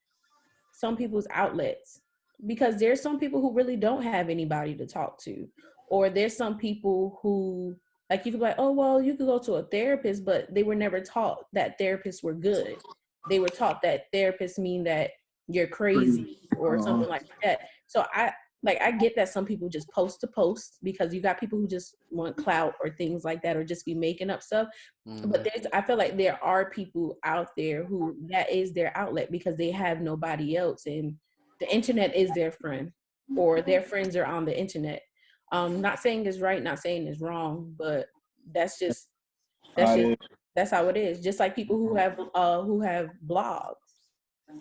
some people's outlets because there's some people who really don't have anybody to talk to, or there's some people who like you could be like, oh well, you could go to a therapist, but they were never taught that therapists were good. They were taught that therapists mean that you're crazy or something like that. So I get that some people just post to post because you got people who just want clout or things like that or just be making up stuff. But I feel like there are people out there who that is their outlet because they have nobody else and the internet is their friend or their friends are on the internet. Not saying it's right, not saying it's wrong, but that's how it is. Just like people who have blogs.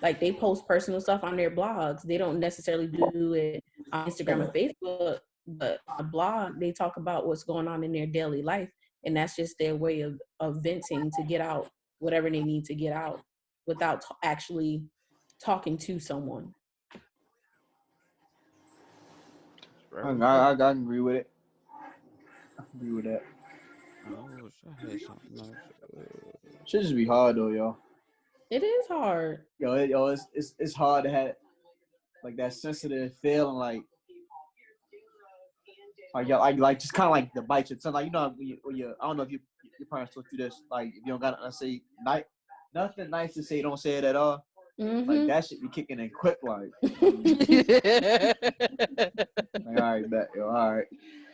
Like they post personal stuff on their blogs. They don't necessarily do it on Instagram and Facebook, but a blog, they talk about what's going on in their daily life. And that's just their way of venting to get out whatever they need to get out without actually talking to someone. I agree with it. I agree with that. I wish I had something else. Should just be hard though, yo. It is hard. It's hard to have like that sensitive feeling, like just kind of like the bite your tongue, like you know when you I don't know if your parents taught you this, like if you don't got to say nothing nice to say, don't say it at all. Mm-hmm. Like that shit be kicking in quick, like. Like, all right, bet, yo, all right.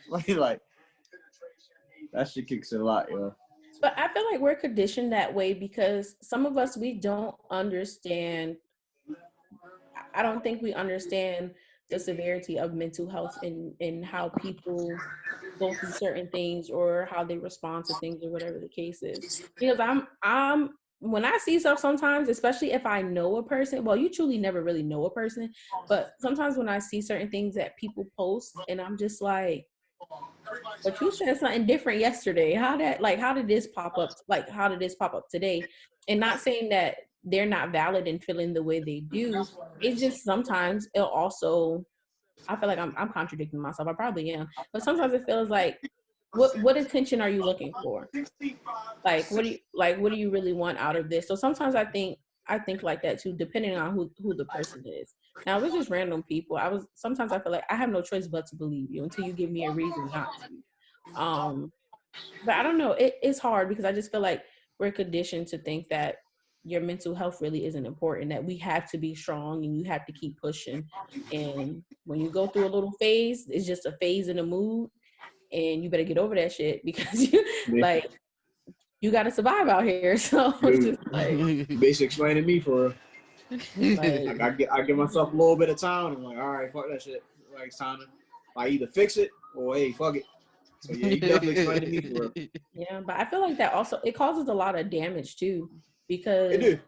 Like that shit kicks a lot, yo. But I feel like we're conditioned that way because some of us, we don't understand. I don't think we understand the severity of mental health and how people go through certain things or how they respond to things or whatever the case is. Because I'm when I see stuff sometimes, especially if I know a person, well, you truly never really know a person, but sometimes when I see certain things that people post and I'm just like, but you said something different yesterday. How did this pop up? Like, how did this pop up today? And not saying that they're not valid in feeling the way they do. It's just sometimes it'll also, I feel like I'm contradicting myself. I probably am. But sometimes it feels like, what attention are you looking for? Like, what do you really want out of this? So sometimes I think like that too, depending on who the person is. Now, if it's just random people, sometimes I feel like I have no choice but to believe you until you give me a reason not to. But I don't know. It's hard because I just feel like we're conditioned to think that your mental health really isn't important, that we have to be strong and you have to keep pushing. And when you go through a little phase, it's just a phase in the mood and you better get over that shit because you got to survive out here. So it's just like, Basically explaining me for like I give myself a little bit of time. I'm like, all right, fuck that shit. Like it's time to either fix it or hey, fuck it. So yeah, you definitely explained to me for real. yeah, but I feel like that also it causes a lot of damage too because It do.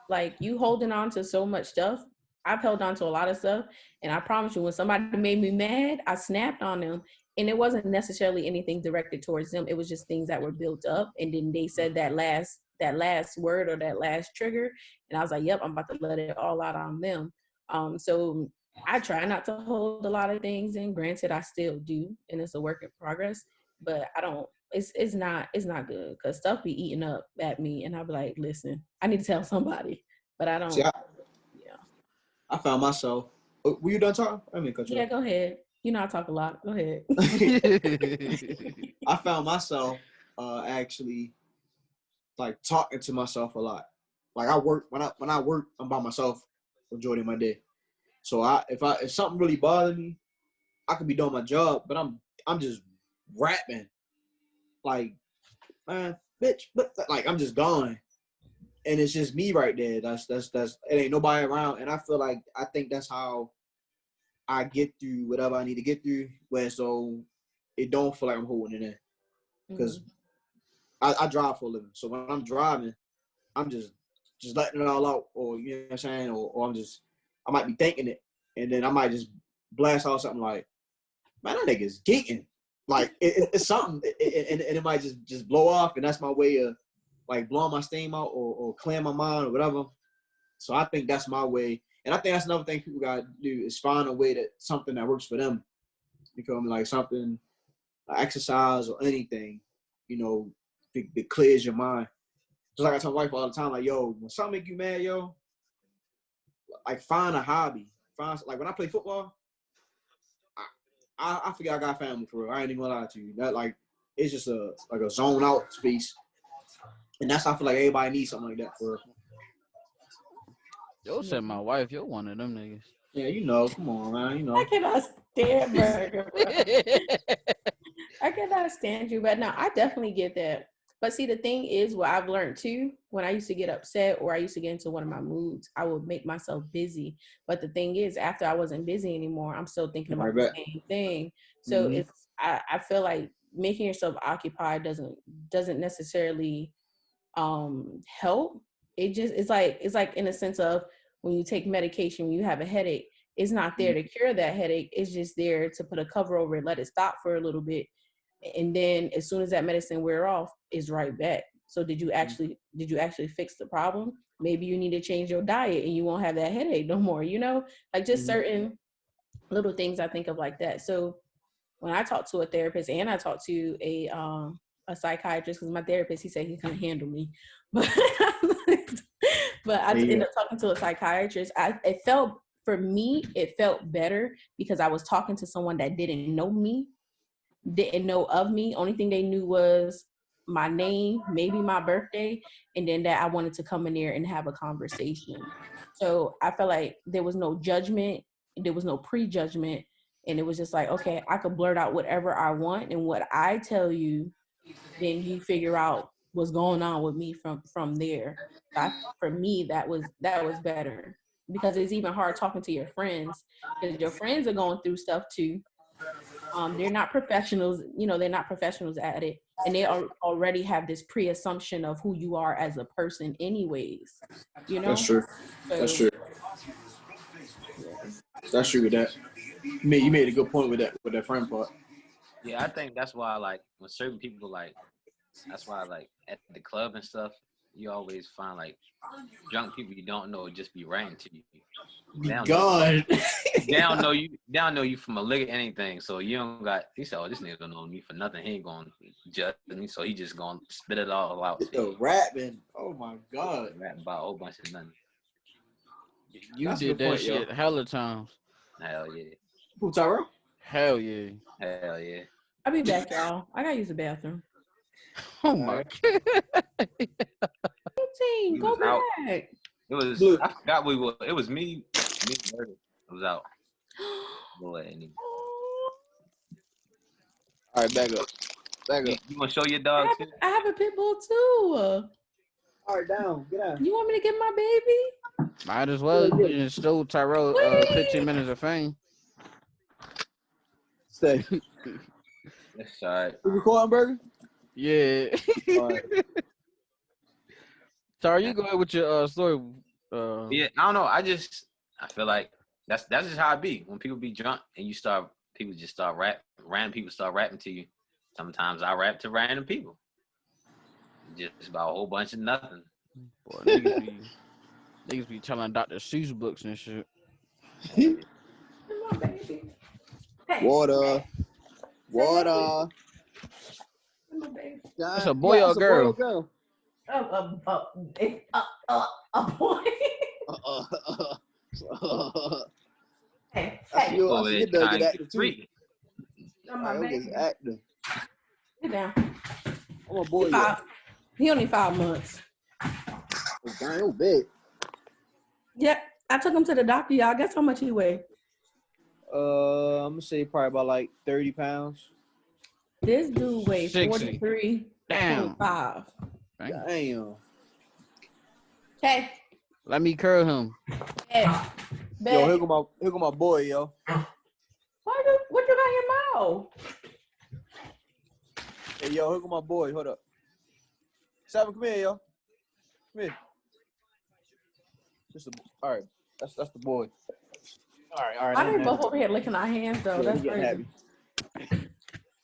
like you holding on to so much stuff. I've held on to a lot of stuff, and I promise you, when somebody made me mad, I snapped on them, and it wasn't necessarily anything directed towards them. It was just things that were built up, and then they said that last word or that last trigger, and I was like, "Yep, I'm about to let it all out on them." So I try not to hold a lot of things in. Granted, I still do, and it's a work in progress. But I don't. It's not good because stuff be eating up at me, and I'll be like, listen, I need to tell somebody. But I See, don't. Yeah. I found myself. Were you done talking? I mean, cut you Yeah. Go ahead. You know I talk a lot. Go ahead. I found myself actually like talking to myself a lot. Like I work when I work, I'm by myself majority of my day. So if something really bothers me, I could be doing my job, but I'm just rapping like, man, bitch, but like I'm just gone, and it's just me right there. That's it. Ain't nobody around, and I think that's how I get through whatever I need to get through. Where so it don't feel like I'm holding it in because I drive for a living. So when I'm driving, I'm just letting it all out, or you know what I'm saying, or I might be thinking it, and then I might just blast out something like, man, that nigga's geeking. Like it's something, and it might just blow off, and that's my way of like blowing my steam out or clearing my mind or whatever. So I think that's my way, and I think that's another thing people gotta do is find a way that something that works for them. You feel me? Like something, like exercise or anything, you know, that clears your mind. Just like I tell my wife all the time, like, yo, when something make you mad, yo, like find a hobby. Like when I play football, I forget I got family for real. I ain't even gonna lie to you. That like it's just a zone out space. And that's how I feel like everybody needs something like that for real. Yo said my wife, you're one of them niggas. Yeah, you know, come on, man, you know. I cannot stand Burgg, bro. I cannot stand you, but no, I definitely get that. But see, the thing is, what I've learned too, when I used to get upset or I used to get into one of my moods, I would make myself busy. But the thing is, after I wasn't busy anymore, I'm still thinking about the same thing. So I feel like making yourself occupied doesn't necessarily help. It's like in a sense of when you take medication, when you have a headache, it's not there to cure that headache. It's just there to put a cover over it, let it stop for a little bit, and then as soon as that medicine wear off, it's right back. So did you actually fix the problem? Maybe you need to change your diet and you won't have that headache no more, like just certain little things I think of like that. So when I talk to a therapist and I talk to a psychiatrist, because my therapist, he said he couldn't handle me, but but I ended up talking to a psychiatrist. It felt better because I was talking to someone that didn't know me, didn't know of me. Only thing they knew was my name, maybe my birthday, and then that I wanted to come in there and have a conversation. So I felt like there was no judgment, there was no prejudgment, and it was just like, okay, I could blurt out whatever I want, and what I tell you, then you figure out what's going on with me from there. For me, that was better, because it's even hard talking to your friends, because your friends are going through stuff too. They're not professionals, they're not professionals at it, and they already have this pre-assumption of who you are as a person anyways, That's true. So, that's true. Yeah. That's true with that. You made a good point with that friend part. Yeah, I think that's why, like, when certain people, like, that's why, like, at the club and stuff, you always find, like, drunk people you don't know just be ranting to you. Be gone. They don't know you from a lick of anything. So you don't got. He said, "Oh, this nigga don't know me for nothing. He ain't gonna judge me. So he just gonna spit it all out." The rapping. Oh my god. Rapping about a whole bunch of nothing. You That's a did good that point, shit yo. hella times. Hell yeah. Who, Tyrell? Hell yeah. Hell yeah. I'll be back, y'all. I gotta use the bathroom. Oh my god. 15, go out. back. It was. Blue. I forgot we were. It was me. Me and Burgg was out. Boy, and All right, back up. you want to show your dog too? I have a pit bull too. All right, down. Get out. You want me to get my baby? Might as well. You just stole Tyrell 15 minutes of fame. Stay. That's all right. You recording, Burgg? Yeah. All right. Sorry, you go ahead with your story. Yeah, I don't know. I feel like that's just how it be. When people be drunk and people just start random people start rapping to you. Sometimes I rap to random people. Just about a whole bunch of nothing. Boy, niggas be telling Dr. Seuss books and shit. on, baby. Hey, Water. Come on, baby. It's a boy or a girl? A boy. Hey, I see you. I Over see there your dog trying get to get active too. free. I'm my I baby. get active. Sit down. I'm a boy. Yeah. He only 5 months. Damn, you big. Yep. I took him to the doctor, y'all. Guess how much he weighed? I'm gonna say probably about like 30 pounds. This dude weighs 60. 43.5. Damn. Damn. Hey. Let me curl him. Hey. Yo, here go my boy, yo. What you got in your mouth? Hey, yo, here go my boy. Hold up. Seven, come here, yo. Come here. All right. That's the boy. All right. I didn't both over here licking our hands though. Yeah, That's he getting crazy. happy.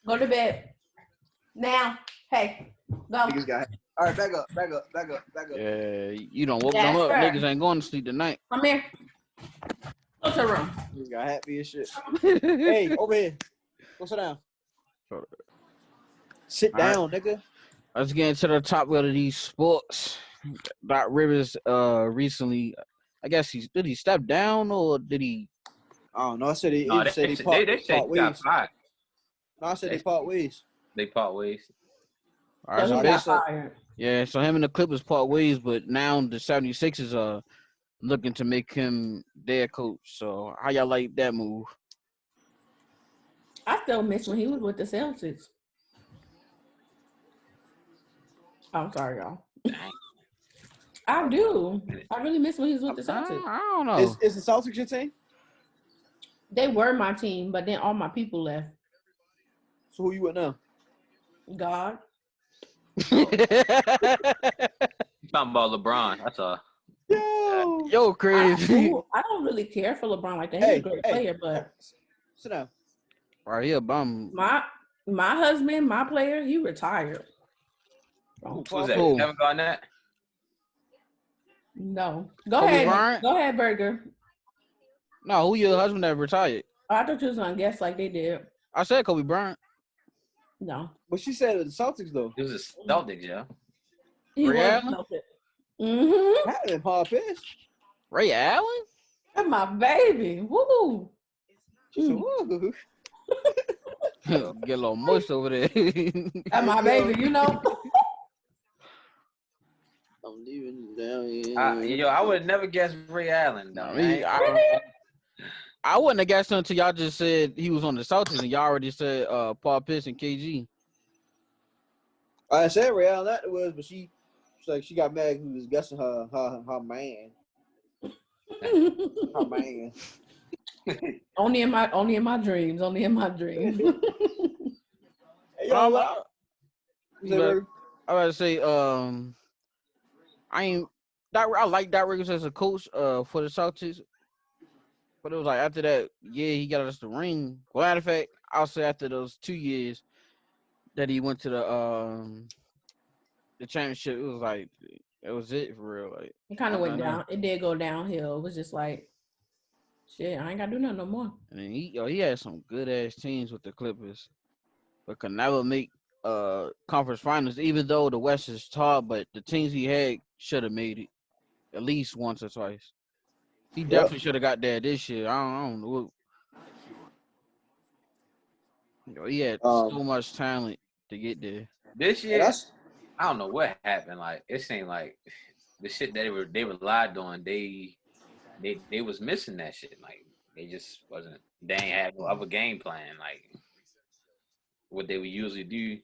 Go to bed. Now. Hey. Go. Niggas got happy. All right, back up. Yeah, you don't woke Yes, them up. sir. Niggas ain't going to sleep tonight. Come here. Go to the room. Niggas got happy as shit. Hey, over here. Go sit down. Sit down, nigga. Let's get into the top of these sports. Doc Rivers recently, I guess did he step down or did he? I don't know. I said They part said he got ways. fired. No, I said they part ways. They part ways. All right, So so he got basically, fired. yeah, so him and the Clippers part ways, but now the 76ers are looking to make him their coach. So how y'all like that move? I still miss when he was with the Celtics. I'm sorry, y'all. I do. I really miss when he was with the Celtics. I don't know. Is the Celtics your team? They were my team, but then all my people left. So who you with now? God. You talking about LeBron? That's all. Yo, crazy. I don't really care for LeBron like that. He's a great player, but sit down. All right, he a bum. My husband, my player, he retired. Who's that? Who? Kevin Garnett? No. Go Kobe ahead. Bryant? Go ahead, Burger. No, who your husband that retired? Oh, I thought you was gonna guess like they did. I said Kobe Bryant. No. But she said the Celtics though. It was a Celtics, yeah. He Ray was Allen? Mm-hmm. That been Paul Pierce. Ray Allen? That's my baby. Woo. She said, woo. Get a little moist over there. That's my baby, you know. I'm leaving down here. I would have never guessed Ray Allen, though. I wouldn't have guessed until y'all just said he was on the Celtics and y'all already said Paul Pierce and KG. I said Ray Allen that was, but she's like she got mad. Who was guessing her man? Her man. Only in my dreams. Only in my dreams. Hey, yo, what? I gotta say, I like Doc Rivers as a coach for the Celtics, but it was like after that year he got us the ring. Well, matter of fact, I'll say after those 2 years that he went to the championship, it was like it was it for real. Like It kind of went down. It did go downhill. It was just like, shit, I ain't gotta do nothing no more. And then he had some good ass teams with the Clippers, but could never make conference finals. Even though the West is tall, but the teams he had should have made it at least once or twice. He definitely should have got there this year. I don't know. He had so much talent to get there. This year, I don't know what happened. Like it seemed like the shit that they relied on, they was missing that shit. Like they just wasn't. They ain't had no other game plan. Like what they would usually do.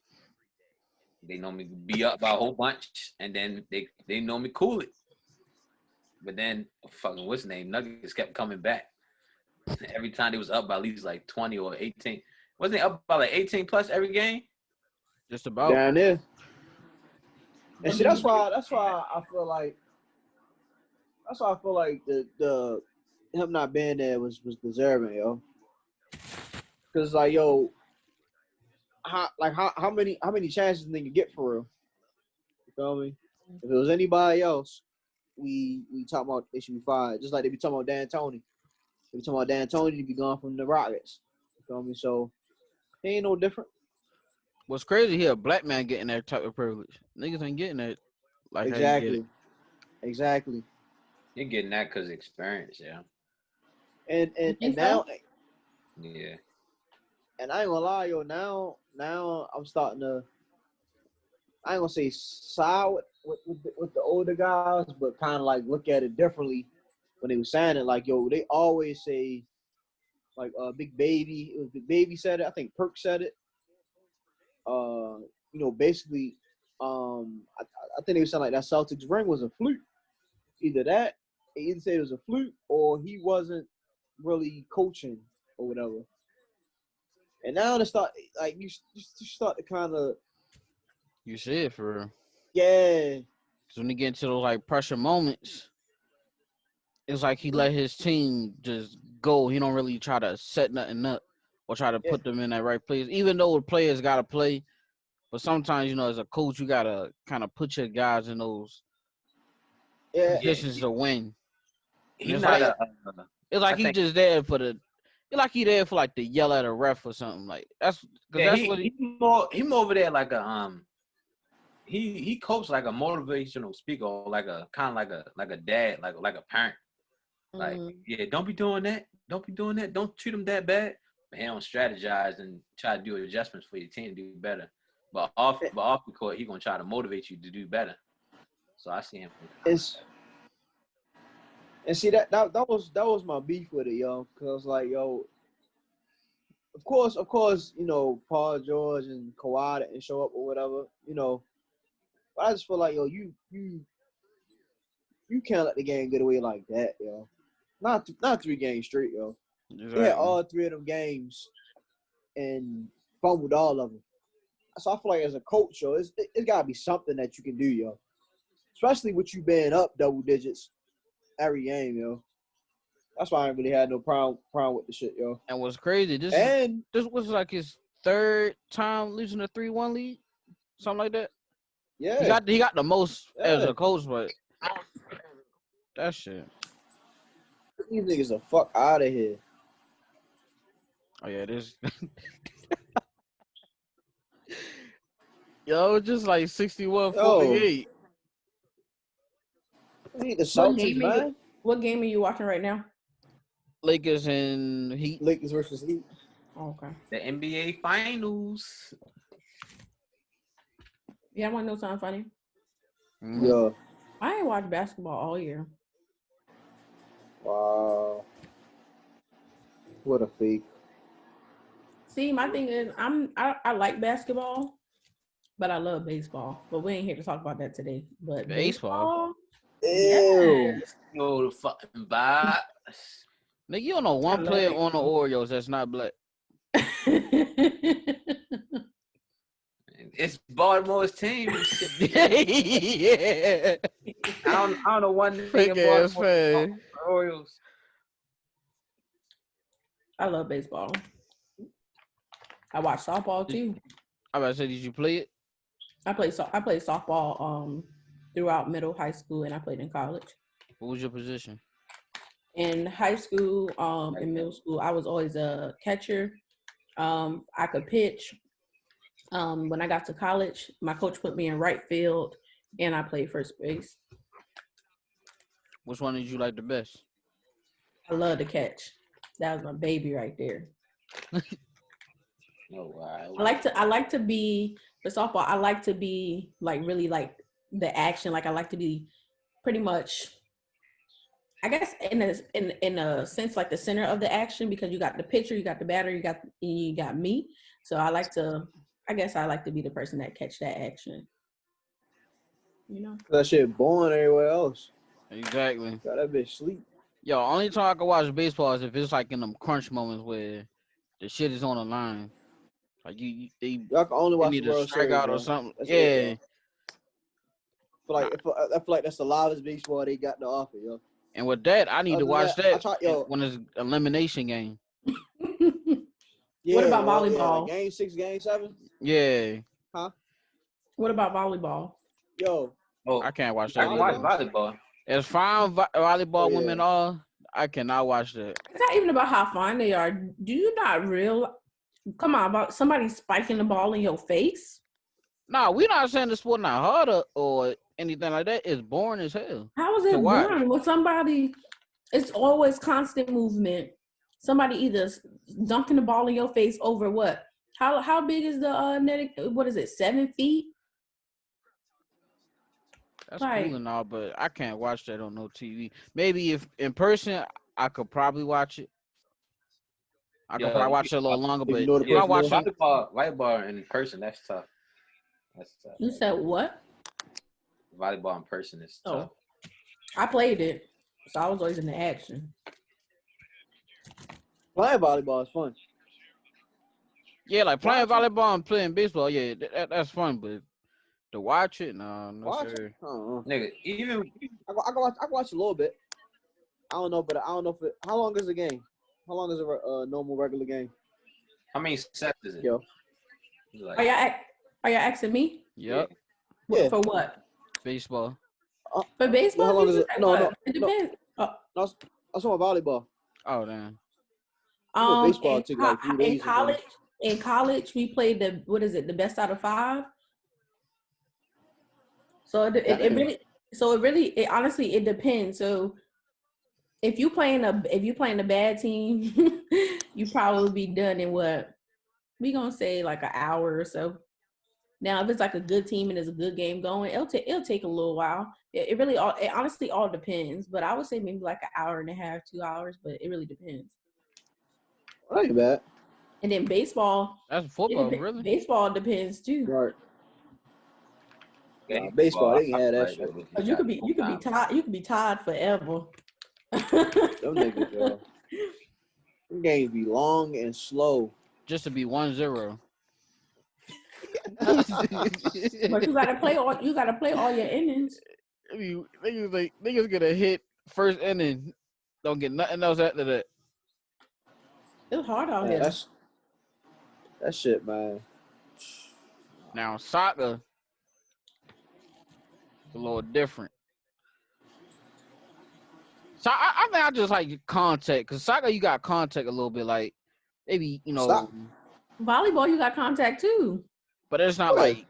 They normally be up by a whole bunch, and then they normally cool it. But then fucking what's his name? Nuggets kept coming back. Every time they was up by at least like 20 or 18. Wasn't they up by like 18 plus every game? Just about down there. And see, that's why I feel like the him not being there was deserving, yo. Cause like yo, how many chances did you get for real? You feel me? If it was anybody else, we talking about they should be fired. Just like they be talking about Dan Tony. We talking about D'Antoni to be gone from the Rockets. You feel me? So he ain't no different. What's crazy here, a black man getting that type of privilege. Niggas ain't getting that like how you get it. Exactly. You're getting that because of experience, yeah. And think now, Yeah. and I ain't gonna lie, yo. Now I'm starting to. I ain't gonna say side with the older guys, but kind of like look at it differently when they were saying it. Like, yo, they always say, like, Big Baby. It was Big Baby said it. I think Perk said it. Basically, I think they were saying like that Celtics ring was a fluke. Either that, they either say it was a fluke, or he wasn't really coaching or whatever. And now to start, like, you start to kind of, You see it for real. yeah. Cause when you get into those like pressure moments, it's like he let his team just go. He don't really try to set nothing up or try to put them in that right place. Even though the players gotta play, but sometimes as a coach you gotta kind of put your guys in those positions to win. And He's not it's like he's just there for the. It's like he there for like to yell at a ref or something. Like that's what he more over there like a he coached like a motivational speaker, or like a kind of like a dad, like a parent. Like, yeah, don't be doing that. Don't be doing that. Don't treat them that bad. But he don't strategize and try to do adjustments for your team to do better. But off the court, he gonna try to motivate you to do better. So I see him. And see that was my beef with it, yo. Cause like, yo, of course, Paul George and Kawhi didn't show up or whatever, But I just feel like, yo, you can't let the game get away like that, yo. Not 3 games straight, yo. Exactly. They had all 3 of them games and fumbled all of them. So I feel like as a coach, yo, it's got to be something that you can do, yo. Especially with you being up double digits every game, yo. That's why I ain't really had no problem with the shit, yo. And what's crazy, this was like his 3rd time losing a 3-1 lead, something like that. Yeah. He got the most as a coach, but that shit. These niggas are fuck out of here. Oh yeah, this. Yo, just like 61-48. We need the Celtics, man. What game are you watching right now? Lakers and Heat. Lakers versus Heat. Oh, okay. The NBA Finals. Yeah, I want to know something funny. Mm-hmm. Yeah. I ain't watched basketball all year. Wow. What a fake. See, my thing is, I like basketball, but I love baseball. But we ain't here to talk about that today. But baseball. Ew. Yes. Oh, the fucking vibes. Nigga, you don't know one player on the Orioles that's not black. It's Baltimore's team. Yeah. I don't know one thing about Baltimore Orioles. I love baseball. I watch softball too. I about to say, did you play it? I played softball throughout middle, high school, and I played in college. What was your position? In high school, in middle school, I was always a catcher. I could pitch. When I got to college, my coach put me in right field, and I played first base. Which one did you like the best? I love to catch. That was my baby right there. Oh, wow. I like to be for softball. I like to be like really like the action. Like I like to be pretty much, I guess in a sense like the center of the action, because you got the pitcher, you got the batter, you got me. So I like to be the person that catch that action. That shit boring everywhere else. Exactly. Got that bitch sleep. Yo, only time I can watch baseball is if it's like in them crunch moments where the shit is on the line. Like y'all can only watch need the a World Series, strikeout man. or something. That's yeah. I feel like that's the loudest baseball they got to offer, yo. And with that, I need to watch that when it's elimination game. Yeah, what about volleyball? Yeah, like game 6, game 7? Yeah. Huh? What about volleyball? Yo. I can't watch that. I can watch volleyball. As fine volleyball women are, I cannot watch that. It's not even about how fine they are. Do you not real? Come on, about somebody spiking the ball in your face? Nah, we not saying the sport not harder or anything like that. It's boring as hell How is to it watch. boring with somebody? It's always constant movement. Somebody either dunking the ball in your face over what? How big is the net? What is it? 7 feet? That's Like, cool and all, but I can't watch that on no TV. Maybe if in person, I could probably watch it. I could Yo, probably watch it a little longer, If you but know the if I'm person well. watching, volleyball in person, that's tough. That's tough. you said what? Volleyball in person is Oh, tough. I played it, so I was always in the action. Playing volleyball is fun. yeah, like playing Watch it. volleyball and playing baseball, yeah, that's fun. But to watch it, no Watch sir. it. I don't know. Nigga, even I can watch a little bit. I don't know, but I don't know if it. How long is the game? How long is a normal regular game? how many sets is it? Yo, Like, Are y'all asking me? Yep, Yeah. For what? baseball. For baseball? how long is usually it? like No, what? no, It no. depends. I was talking about volleyball. Oh damn. You know, baseball took like 3 days. In college, we played the best out of 5. So Damn. it honestly it depends. So if you playing a bad team, you probably be done in what we gonna say like an hour or so. Now, if it's like a good team and there's a good game going, it'll take a little while. It honestly all depends. But I would say maybe like an hour and a half, 2 hours. But it really depends. That ain't bad. And then baseball, That's football, really. baseball depends too. Right. baseball, Baseball, they can have that like, shit. Cause you could be tired forever. Them niggas, yo. Them games be long and slow. Just to be 1-0. But you gotta play all your innings. I mean, niggas get a hit first inning, don't get nothing else after that. It's hard out Yeah, here. that shit, man. Now soccer, it's a little different. So I think I just like contact, because soccer you got contact a little bit, like maybe Stop. Volleyball, you got contact too. but it's not Yeah.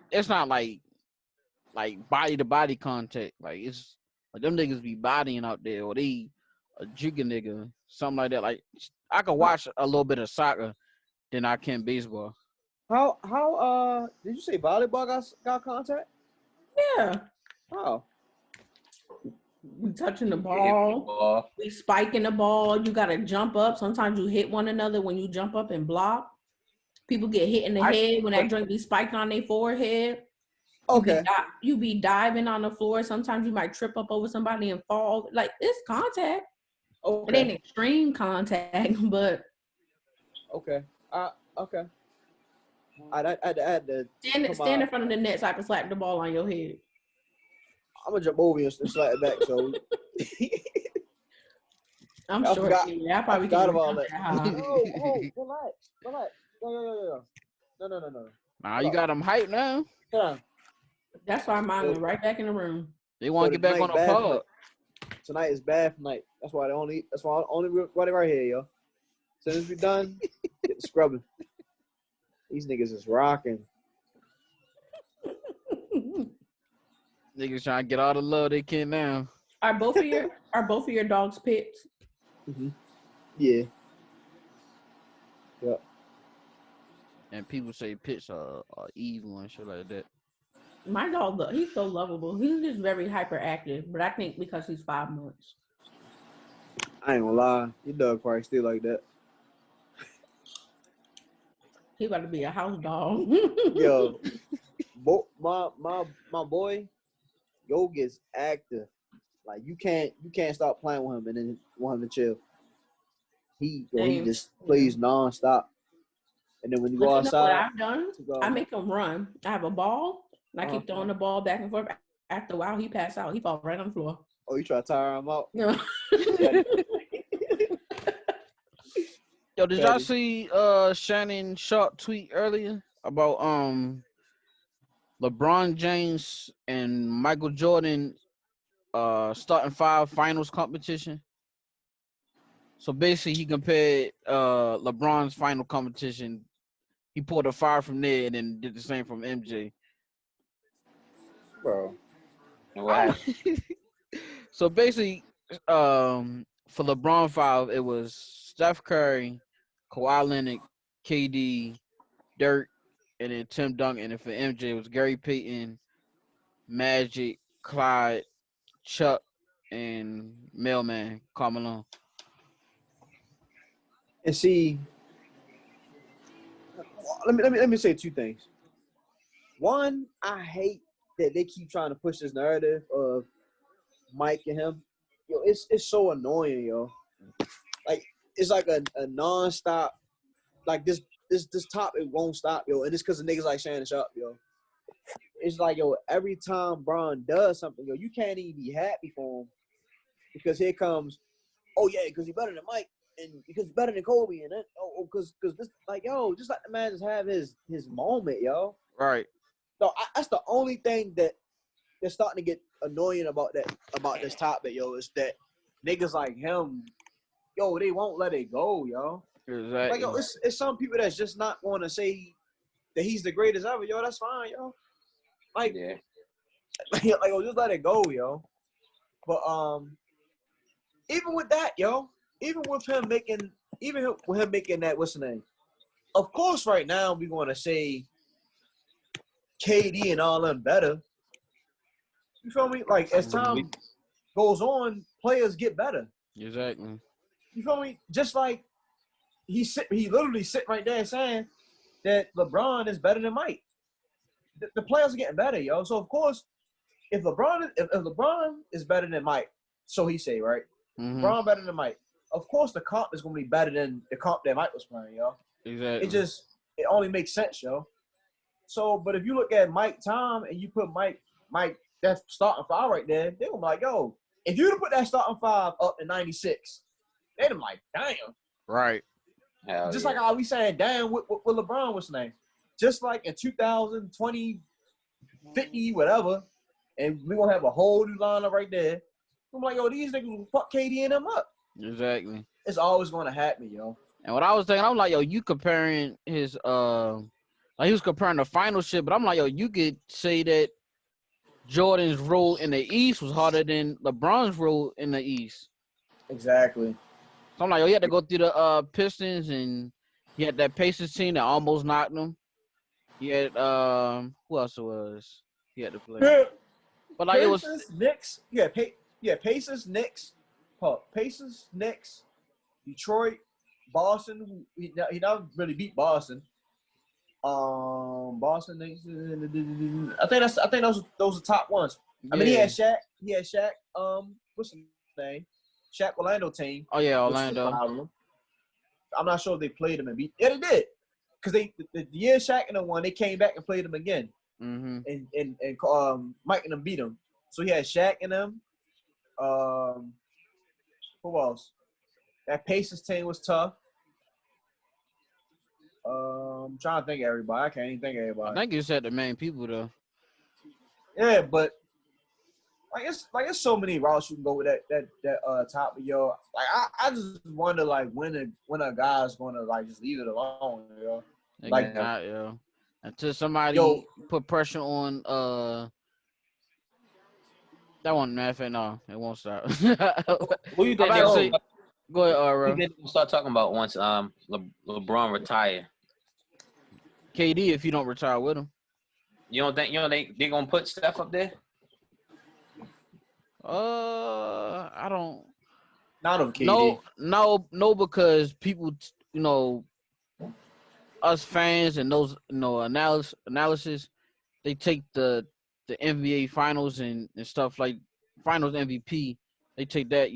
like body to body contact. Like it's like them niggas be bodying out there, or they a jigger nigga, something like that. Like I could watch a little bit of soccer than I can baseball. How did you say volleyball got contact? Yeah. Oh. We touching the hit the ball. ball. We spiking the ball. You gotta jump up. Sometimes you hit one another when you jump up and block. People get hit in the head when that joint be spiked on their forehead. Okay. You be diving on the floor. Sometimes you might trip up over somebody and fall. Like it's contact. Okay. It ain't extreme contact, but Okay. Okay. I had to stand in front of the net so I can slap the ball on your head. I'm gonna jump over you and slide it back. So I'm I sure. forgot- I probably forgot can about that. high. Relax. Yo. No. Nah, you got them hype now. Yeah. That's why mine went right back in the room. They want to get back on the pod. Tonight is bad night. That's why I only right here, yo. As soon as we done, get the scrubbing. These niggas is rocking. Niggas trying to get all the love they can now. Are both of your dogs pits? Mm-hmm. Yeah. Yep. And people say pits are evil and shit like that. My dog, he's so lovable. He's just very hyperactive, but I think because he's 5 months. I ain't gonna lie. Your dog probably still like that. He about to be a house dog. Yo, my boy, yo gets active. Like you can't stop playing with him and then want him to chill. He just plays nonstop. And then when you go outside, what I've done, I make him run. I have a ball, and I keep throwing the ball back and forth. After a while, he pass out. He fall right on the floor. Oh, you try to tire him out? No. Yo, did y'all see Shannon Sharp tweet earlier about LeBron James and Michael Jordan starting 5 finals competition? So basically, he compared LeBron's final competition. He pulled a fire from there and then did the same from MJ. Bro. And what happened? So basically, for LeBron 5, it was Steph Curry, Kawhi Leonard, KD, Dirk, and then Tim Duncan. And for MJ, it was Gary Payton, Magic, Clyde, Chuck, and Mailman Carmelo. And see, let me say two things. One, I hate that they keep trying to push this narrative of Mike and him. Yo, it's so annoying, yo. Like it's like a nonstop. Like this topic won't stop, yo. And it's because of niggas like Shannon Sharp, yo. It's like, yo, every time Bron does something, yo, you can't even be happy for him because here comes, oh yeah, because he's better than Mike and because he's better than Kobe and then because this, like, yo, just let the man just have his moment, yo. Right. So that's the only thing that's starting to get annoying about this topic, yo, is that niggas like him, yo, they won't let it go, yo. Exactly. Like, yo, it's some people that's just not going to say that he's the greatest ever, yo. That's fine, yo. Like, Yeah. like, yo, just let it go, yo. But even with that, yo, even with him making that, what's the name? Of course, right now we want to say KD and all them better. You feel me? Like as time goes on, players get better. Exactly. You feel me? Just like he literally sitting right there saying that LeBron is better than Mike. The players are getting better, yo. So of course, if LeBron is better than Mike, so he say, right? Mm-hmm. LeBron better than Mike. Of course, the comp is gonna be better than the comp that Mike was playing, yo. Exactly. It only makes sense, yo. So, but if you look at Mike Tom and you put Mike that starting five right there, they gonna be like, yo, if you'd have put that starting five up in '96, they'd be like, damn. Right. Hell Just yeah. like how we saying, damn, with LeBron, what's his name? Just like in 2020, 50, whatever, and we gonna have a whole new lineup right there. I'm like, yo, these niggas will fuck KD and them up. Exactly. It's always gonna happen, yo. And what I was thinking, I'm like, yo, you comparing his like he was comparing the final shit, but I'm like, yo, you could say that Jordan's role in the East was harder than LeBron's role in the East. Exactly. So I'm like, yo, he had to go through the Pistons, and he had that Pacers team that almost knocked him. He had who else it was? He had to play. Yeah. But like Pacers, it was Knicks. Pacers, Knicks. Pacers, Knicks, Detroit, Boston. He never really beat Boston. Boston. I think those are top ones. I mean, he had Shaq. What's his name? Shaq Orlando team. Oh yeah, which was Orlando. problem. I'm not sure if they played him and beat. Yeah, they did. Because the year Shaq and them won, they came back and played him again. Mm-hmm. And Mike and them beat him. So he had Shaq and them. Who else? That Pacers team was tough. I'm trying to think of everybody. I can't even think of everybody. I think you said the main people though. Yeah, but it's so many routes you can go with that topic, yo. Like I just wonder like when a guy's gonna like just leave it alone, yo. Like not, yo. Until somebody put pressure on that one, man. No, it won't stop. Who you think go ahead, Who they start talking about once LeBron retire? KD if you don't retire with him. You don't think they gonna put Steph up there? I don't. Not on KD. No, because people, us fans and those, analysis, they take the NBA finals and stuff like finals MVP. They take that,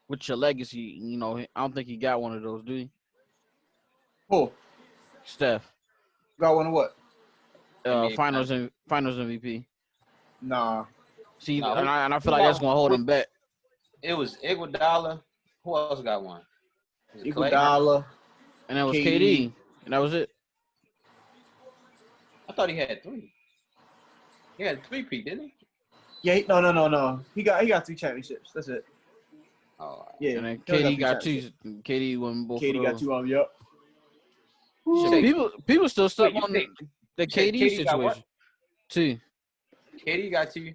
with your legacy. I don't think he got one of those, do you? Who? Steph. Got one of what? Finals MVP. Nah. See, and I feel like that's gonna hold him back. It was Iguodala. Who else got one? Iguodala. And that was KD. And that was it. I thought he had 3. He had 3-peat, didn't he? Yeah, no. He got 3 championships. That's it. Oh, Yeah. And then he only KD got championship. two. KD won both KD of got those. 2 of them. Yup. Shit, Say, people still stuck wait, on you the said KD KD got what? situation. Two. KD got 2.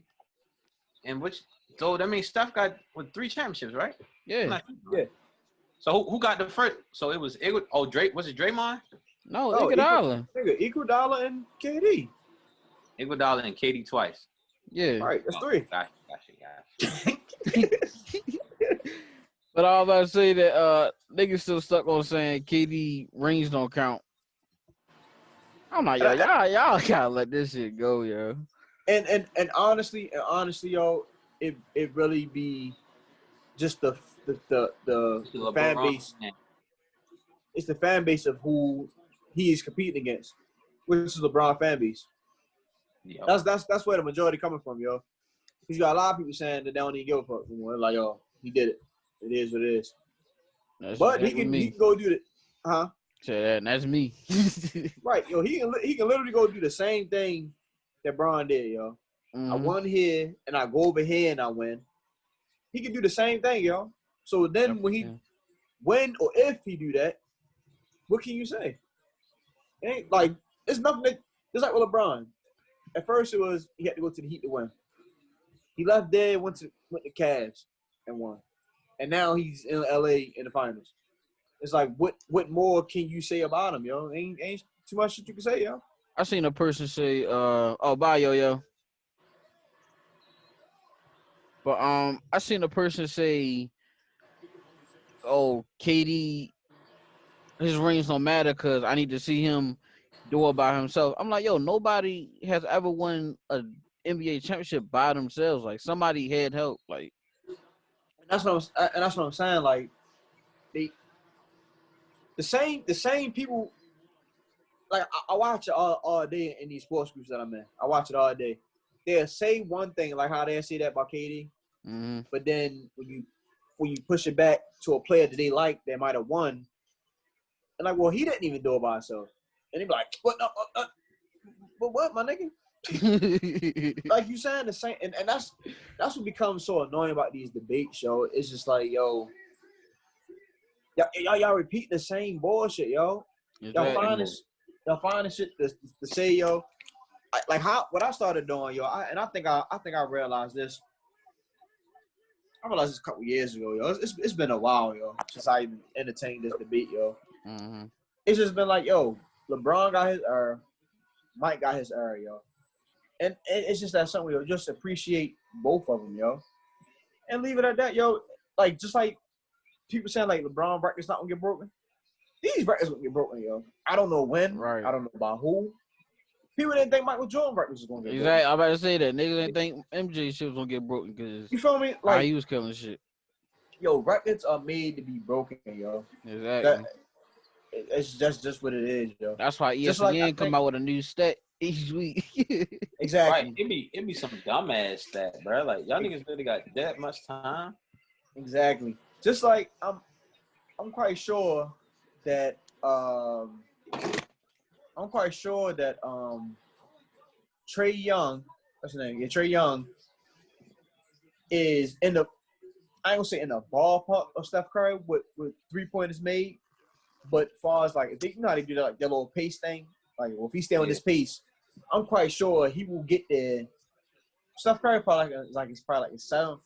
And which? So that means Steph got 3 championships, right? Yeah. Not- Yeah. So who got the first? So it was Drake. Was it Draymond? No, Oh, Iguodala. nigga, Iguodala and KD. Iguodala and KD twice. Yeah. Right, that's Oh, 3. Gotcha. But I was about to say that niggas still stuck on saying KD rings don't count. I'm like, yo, y'all gotta let this shit go, yo. And honestly, yo, it really be just the fan base. It's the fan base of who he is competing against, which is LeBron fan base. Yep. That's where the majority coming from, yo. Because you got a lot of people saying that they don't even give a fuck anymore. Like, yo, he did it. It is what it is. That's But exactly he can go do it. Huh? Say that, and that's me. Right, yo. He can literally go do the same thing that Bron did, yo. I won here and I go over here and I win. He can do the same thing, yo. So then when or if he do that, what can you say? It ain't like it's nothing that just like with LeBron. At first it was he had to go to the Heat to win. He left there, went to Cavs and won. And now he's in LA in the finals. It's like what more can you say about him, yo? Ain't too much shit you can say, yo. I seen a person say, oh, bye, yo. But I seen a person say, oh, KD, his rings don't matter because I need to see him do it by himself. I'm like, yo, nobody has ever won a NBA championship by themselves. Like somebody had help. Like that's what I'm saying. Like the same people. Like I watch it all day in these sports groups that I'm in. I watch it all day. They'll say one thing like how they say that about KD, but then when you push it back to a player that they like that might have won, and like, well, he didn't even do it by himself, and they be like, what? But what, my nigga? Like you saying the same, and that's what becomes so annoying about these debates, yo. It's just like, yo, y'all repeat the same bullshit, yo. Y'all find this shit to say, yo. What I started doing, yo. I think I realized this. I realized this a couple years ago, yo. It's been a while, yo, since I even entertained this debate, yo. It's just been like, yo, LeBron got his era, Mike got his era, yo. And it's just that something, yo, just appreciate both of them, yo. And leave it at that, yo. Like, just like people saying, like, LeBron records not going to get broken. These records going to get broken, yo. I don't know when. Right. I don't know about who. People didn't think Michael Jordan records was going to get broken. Exactly. I'm about to say that. Niggas didn't think MJ shit was going to get broken because you feel me? Like, he was killing shit. Yo, records are made to be broken, yo. Exactly. It's just what it is, yo. That's why ESPN come out with a new stat each week. Exactly. Right. It be some dumbass stat, bro. Like y'all niggas really got that much time. Exactly. Just like I'm quite sure that Trey Young, what's his name? Yeah, Trey Young is in the I ain't gonna say in the ballpark of Steph Curry with 3-pointers made, but as far as like if they you know how they do that like their little pace thing, like well, if he stay on this pace, I'm quite sure he will get there. Steph Curry probably it's probably like his 7th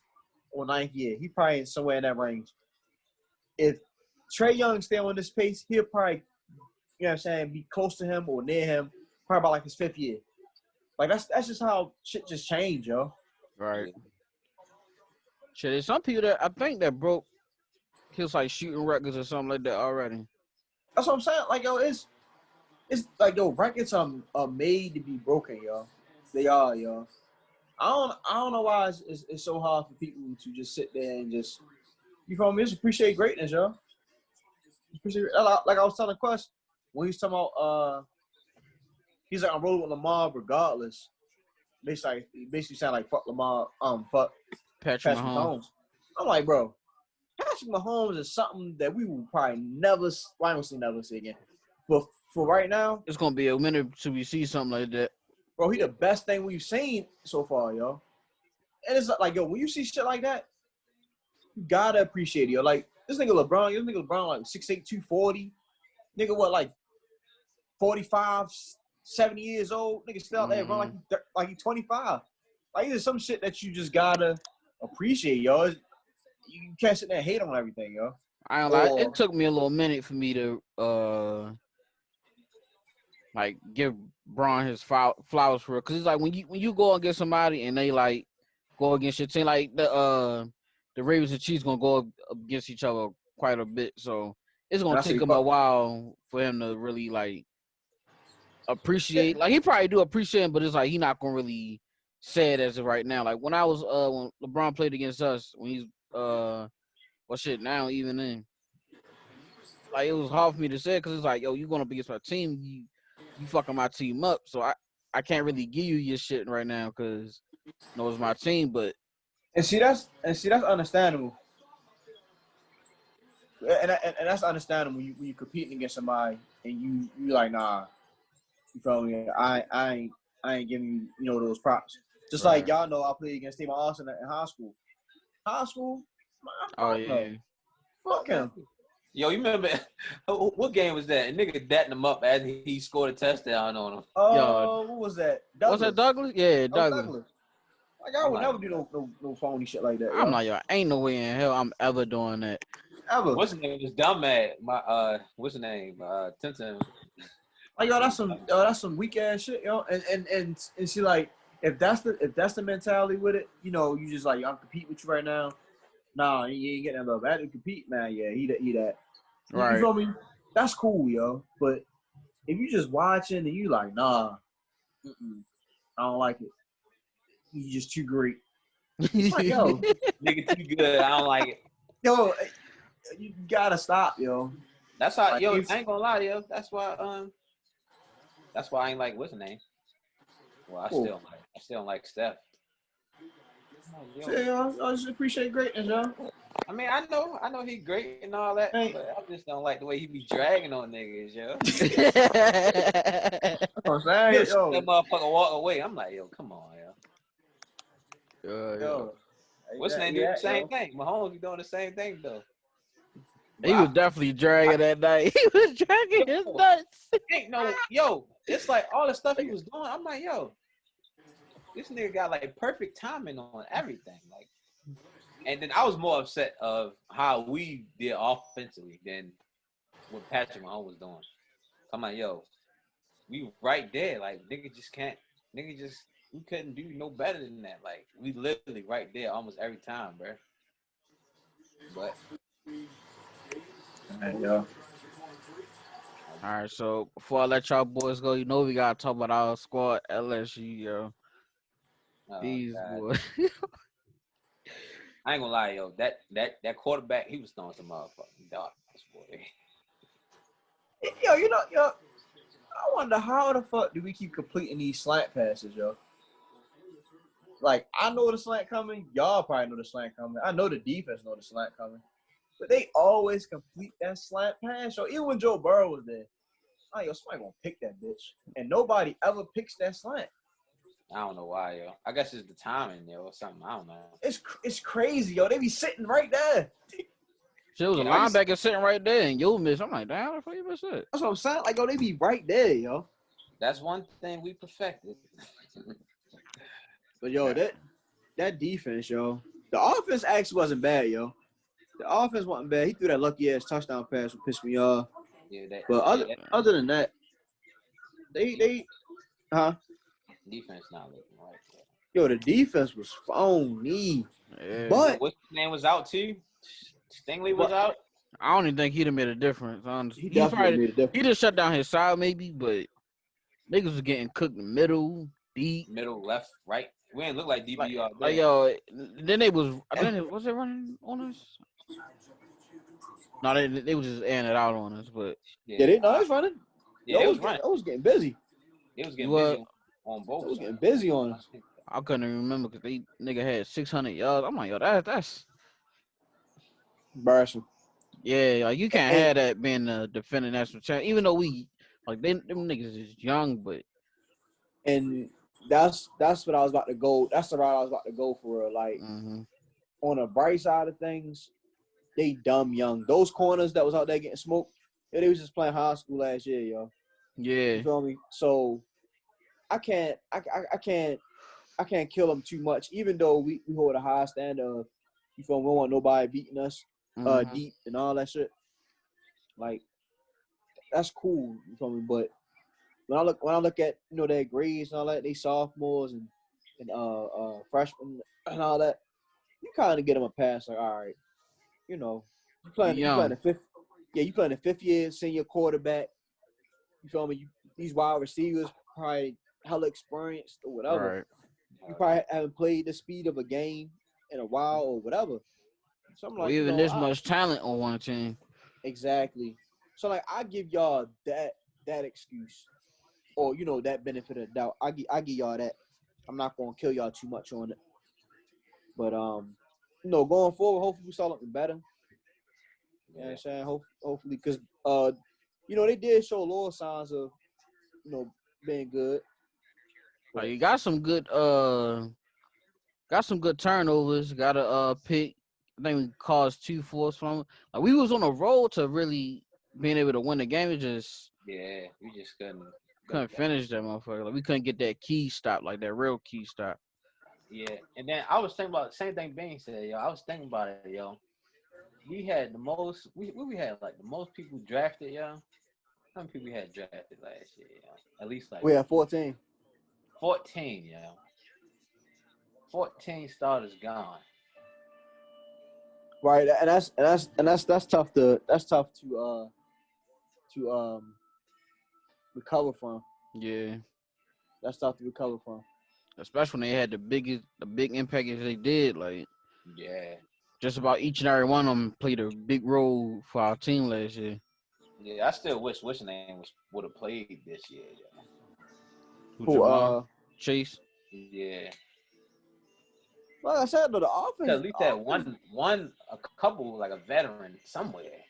or 9th year. He probably in somewhere in that range. If Trey Young stay on this pace, he'll probably, you know what I'm saying, be close to him or near him, probably about like his 5th year. Like that's just how shit just changed, yo. Right. Shit, there's some people that I think that broke his like shooting records or something like that already. That's what I'm saying. Like, yo, it's like, yo, records are made to be broken, yo. They are, yo. I don't know why it's so hard for people to just sit there and just, you feel me? Just appreciate greatness, yo. Appreciate, like I was telling Quest when he's talking about he's like I'm rolling with Lamar regardless. Basically sound like fuck Lamar, fuck Patrick Mahomes. I'm like, bro, Patrick Mahomes is something that we will probably never see again. But for right now, it's gonna be a minute till we see something like that. Bro, he the best thing we've seen so far, yo. And it's like, yo, when you see shit like that, You gotta appreciate it, yo. Like this nigga LeBron like 6'8", 240. Nigga, what, like 45, 70 years old? Nigga still out there run like he 25. Like there's some shit that you just gotta appreciate, yo. You can't sit there and hate on everything, yo. I don't lie. It took me a little minute for me to like give Braun his flowers for it, because it's like when you go against somebody and they like go against your team, like the Ravens and Chiefs gonna go against each other quite a bit, so it's gonna take him a while for him to really like appreciate. Like he probably do appreciate him, but it's like he not gonna really say it as of right now. Like when I was when LeBron played against us, when he's now even then, like it was hard for me to say, because it's like, yo, you gonna be against my team, you fucking my team up, so I can't really give you your shit right now because it's my team. But that's understandable. And that's understandable when you competing against somebody and you like, nah, you feel me? I ain't giving you those props. Just like y'all know, I played against Stephen Austin in high school. Oh yeah, fuck him. Yo, you remember what game was that? A nigga datting him up as he scored a touchdown on him. Oh, what was that? Douglas? Was that Douglas? Yeah, Douglas. Like I would never do no phony shit like that. I'm like, yo, ain't no way in hell I'm ever doing that. Ever. What's his name? Was dumb mad. What's his name? Tintin. Like, yo, that's some weak ass shit, yo. And she like, if that's the mentality with it, you just like, I'm competing with you right now. Nah, you ain't getting that love. I had to compete, man. Yeah, he that. Right. You feel me? That's cool, yo. But if you just watching and you like, nah, I don't like it. You just too great. Like, yo, nigga too good. I don't like it. Yo, you gotta stop, yo. That's how, like, yo. I ain't gonna lie, yo. That's why I ain't like what's his name. Well, I still don't like Steph. I just appreciate greatness, yo. I mean, I know he great and all that, but I just don't like the way he be dragging on niggas, yo. I'm saying, yo. That motherfucker walk away. I'm like, yo, come on, yo. Yo. What's his name? Do the same thing. Mahomes be doing the same thing though. He was definitely dragging that night. He was dragging his nuts. Ain't no, yo. It's like all the stuff he was doing. I'm like, yo, this nigga got like perfect timing on everything. Like, and then I was more upset of how we did offensively than what Patrick Mahomes was doing. I'm like, yo, we right there. Like, we couldn't do no better than that. Like, we literally right there almost every time, bro. But. Yo. All right, so before I let y'all boys go, we gotta talk about our squad, LSU, yo. These boys. I ain't gonna lie, yo. That quarterback, he was throwing some motherfucking darts, boy. Yo, I wonder how the fuck do we keep completing these slant passes, yo? Like, I know the slant coming. Y'all probably know the slant coming. I know the defense know the slant coming. But they always complete that slant pass. So even when Joe Burrow was there, yo, somebody gonna pick that bitch. And nobody ever picks that slant. I don't know why, yo. I guess it's the timing, yo, or something. I don't know. It's crazy, yo. They be sitting right there. There was a linebacker sitting right there, and you'll miss. I'm like, damn, how the fuck you miss it? That's what I'm saying. Like, yo, they be right there, yo. That's one thing we perfected. But, yo, that defense, yo. The offense actually wasn't bad, yo. The offense wasn't bad. He threw that lucky-ass touchdown pass, which pissed me off. Yeah, other than that, they defense not looking right. Yo, the defense was phony. Yeah. But what's his name was out too? Stingley was out. I don't even think he'd have made a difference. Honestly, he definitely made a difference. He just shut down his side, maybe, but niggas was getting cooked in the middle, deep, middle, left, right. We didn't look like DB out there. Like, yo, then they was. Was they running on us? No, they was just airing it out on us, but they was running. Yeah, they was running. I was getting busy. It was getting busy on both. I was getting busy on us. I couldn't even remember because they nigga had 600 yards. I'm like, yo, that's embarrassing. Yeah, like you can't have that being the defending national champ. Even though we like them niggas is young, but and that's what I was about to go. That's the route I was about to go for. Like on the bright side of things, they dumb young. Those corners that was out there getting smoked, they was just playing high school last year, yo. Yeah. You feel me? So I can't kill them too much, even though we hold a high standard of, you feel me, we don't want nobody beating us deep and all that shit. Like, that's cool, you feel me? But when I look at, you know, their grades and all that, they sophomores and freshmen and all that, you kind of get them a pass. Like, all right, you know, you playing the fifth year senior quarterback. You feel me? These wide receivers probably hella experienced or whatever. Right. You probably haven't played the speed of a game in a while or whatever. So I'm Or like, you even know, this much talent on one team. exactly. So like, I give y'all that excuse, or, you know, that benefit of the doubt. I give y'all that. I'm not gonna kill y'all too much on it. But you know, going forward, hopefully we saw something better. You know what I'm saying? Hopefully, because you know, they did show little signs of, you know, being good. Like, you got some good turnovers. Got a pick. I think we caused 2 forced from it. Like, we was on a roll to really being able to win the game. It just Yeah, we just couldn't finish that motherfucker. Like, we couldn't get that key stop, like that real key stop. Yeah, and then I was thinking about the same thing Bing said, yo. I was thinking about it, yo. We had the most. We had like the most people drafted, yo. How many people we had drafted last year, yo? At least like We had 14. 14, yo. 14 starters gone. Right, and that's tough to recover from. Yeah. That's tough to recover from. Especially when they had the big impact as they did. Like, Yeah. just about each and every one of them played a big role for our team last year. Yeah, I still wish name would have played this year, yo. Who, Jamal? Chase? Yeah. Like I said, though, the offense. At least that a couple, like a veteran somewhere.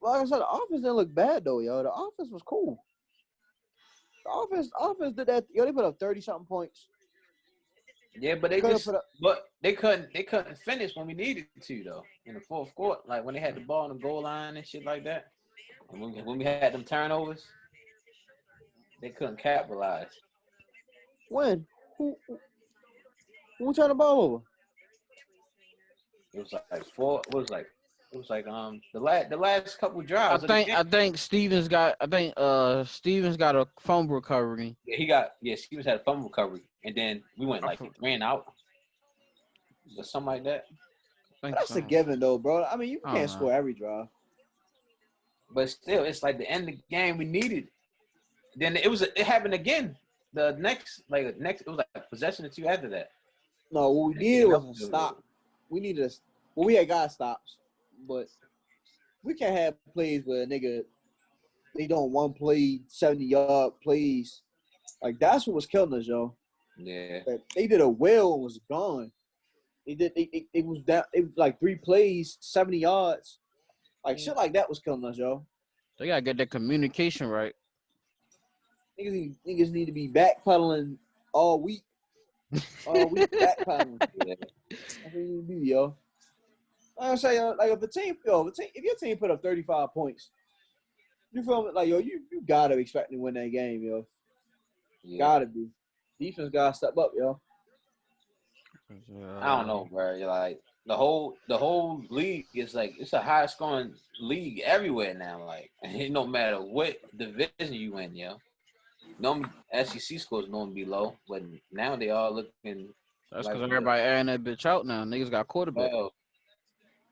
Like I said, the offense didn't look bad though, yo. The offense was cool. The offense did that. Yo, they put up 30-something points. Yeah, but they couldn't finish when we needed to though. In the fourth quarter, like when they had the ball on the goal line and shit like that. And when we had them turnovers, they couldn't capitalize. When? Who turned the ball over? It was like four. It was like the last couple drives. I think Stevens got a fumble recovery. Yeah, Stevens had a fumble recovery, and then we went like ran out or something like that. That's a given though, bro. I mean, you can't score every drive. But still, it's like the end of the game we needed. Then it happened again. The next it was like possession or two after that. No, what we needed was a stop. We needed we had got stops, but we can't have plays where a nigga they doing one play, 70-yard plays. Like, that's what was killing us, yo. Yeah. They did a wheel and was gone. It was like 3 plays, 70 yards. Like, shit like that was killing us, yo. They gotta get that communication right. Niggas need to be backpedaling all week. All week backpedaling. That's what you need to do, yo. Like I say, like if your team put up 35 points, you feel me? Like, yo, you gotta expect to win that game, yo. Yeah. Gotta be. Defense gotta step up, yo. I don't know, bro. You're like the whole league is like it's a high scoring league everywhere now. Like, no matter what division you in, yo. Normally SEC scores normally be low, but now they all looking. That's because everybody airing that bitch out now. Niggas got quarterback.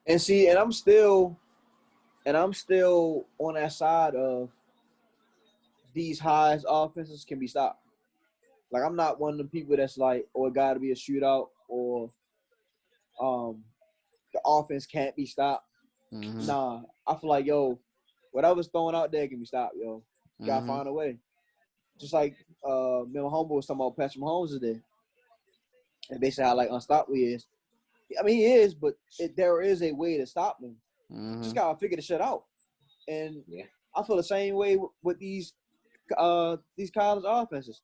And see, and I'm still on that side of these highs offenses can be stopped. Like, I'm not one of the people that's like, oh, it got to be a shootout or the offense can't be stopped. Mm-hmm. Nah, I feel like, yo, whatever's thrown out there can be stopped, yo. You gotta find a way. Just like me and my homeboy was talking about Patrick Mahomes today. And basically how, like, unstoppable he is. I mean, he is, but there is a way to stop him. Mm-hmm. Just gotta figure the shit out. And I feel the same way with these college offenses.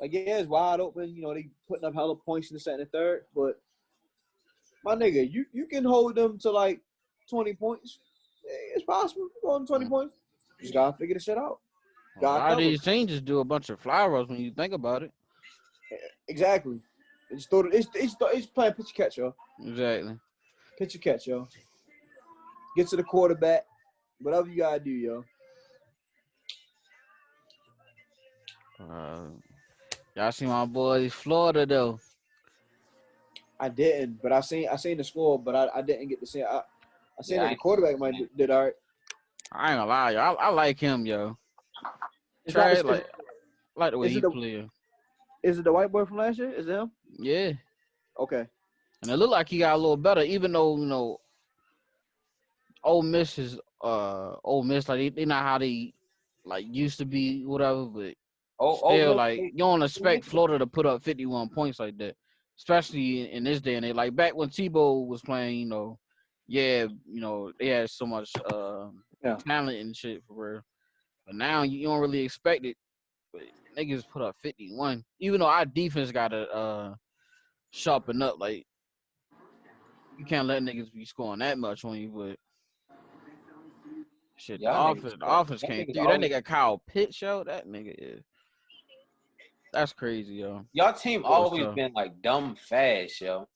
Like, yeah, it's wide open. You know, they putting up hella points in the second and third, but My nigga, you can hold them to like 20 points. It's possible. Go on 20 points. Just gotta figure the shit out. A lot of these teams just do a bunch of fly rolls when you think about it. Exactly. It's playing pitch catch, yo. Exactly. Pitch or catch, yo. Get to the quarterback. Whatever you gotta do, yo. Y'all see my boys Florida though. I didn't, but I seen the score, but I didn't get to see it. I seen that the quarterback did all right. I ain't gonna lie, yo. I like him, yo. Trey, like the way he play. Is it the white boy from last year? Is it him? Yeah. Okay. And it looked like he got a little better, even though, you know, Ole Miss is Ole Miss, like they not how they like used to be, whatever, but still like you don't expect Florida to put up 51 points like that. Especially in this day and age. Like back when Tebow was playing, you know, they had so much talent and shit for real. But now you don't really expect it. But niggas put up 51. Even though our defense gotta sharpen up, like you can't let niggas be scoring that much on you, but shit, the offense can't do that. Nigga Kyle Pitts, yo, that nigga is. That's crazy, yo. Y'all team always been like dumb fast, yo.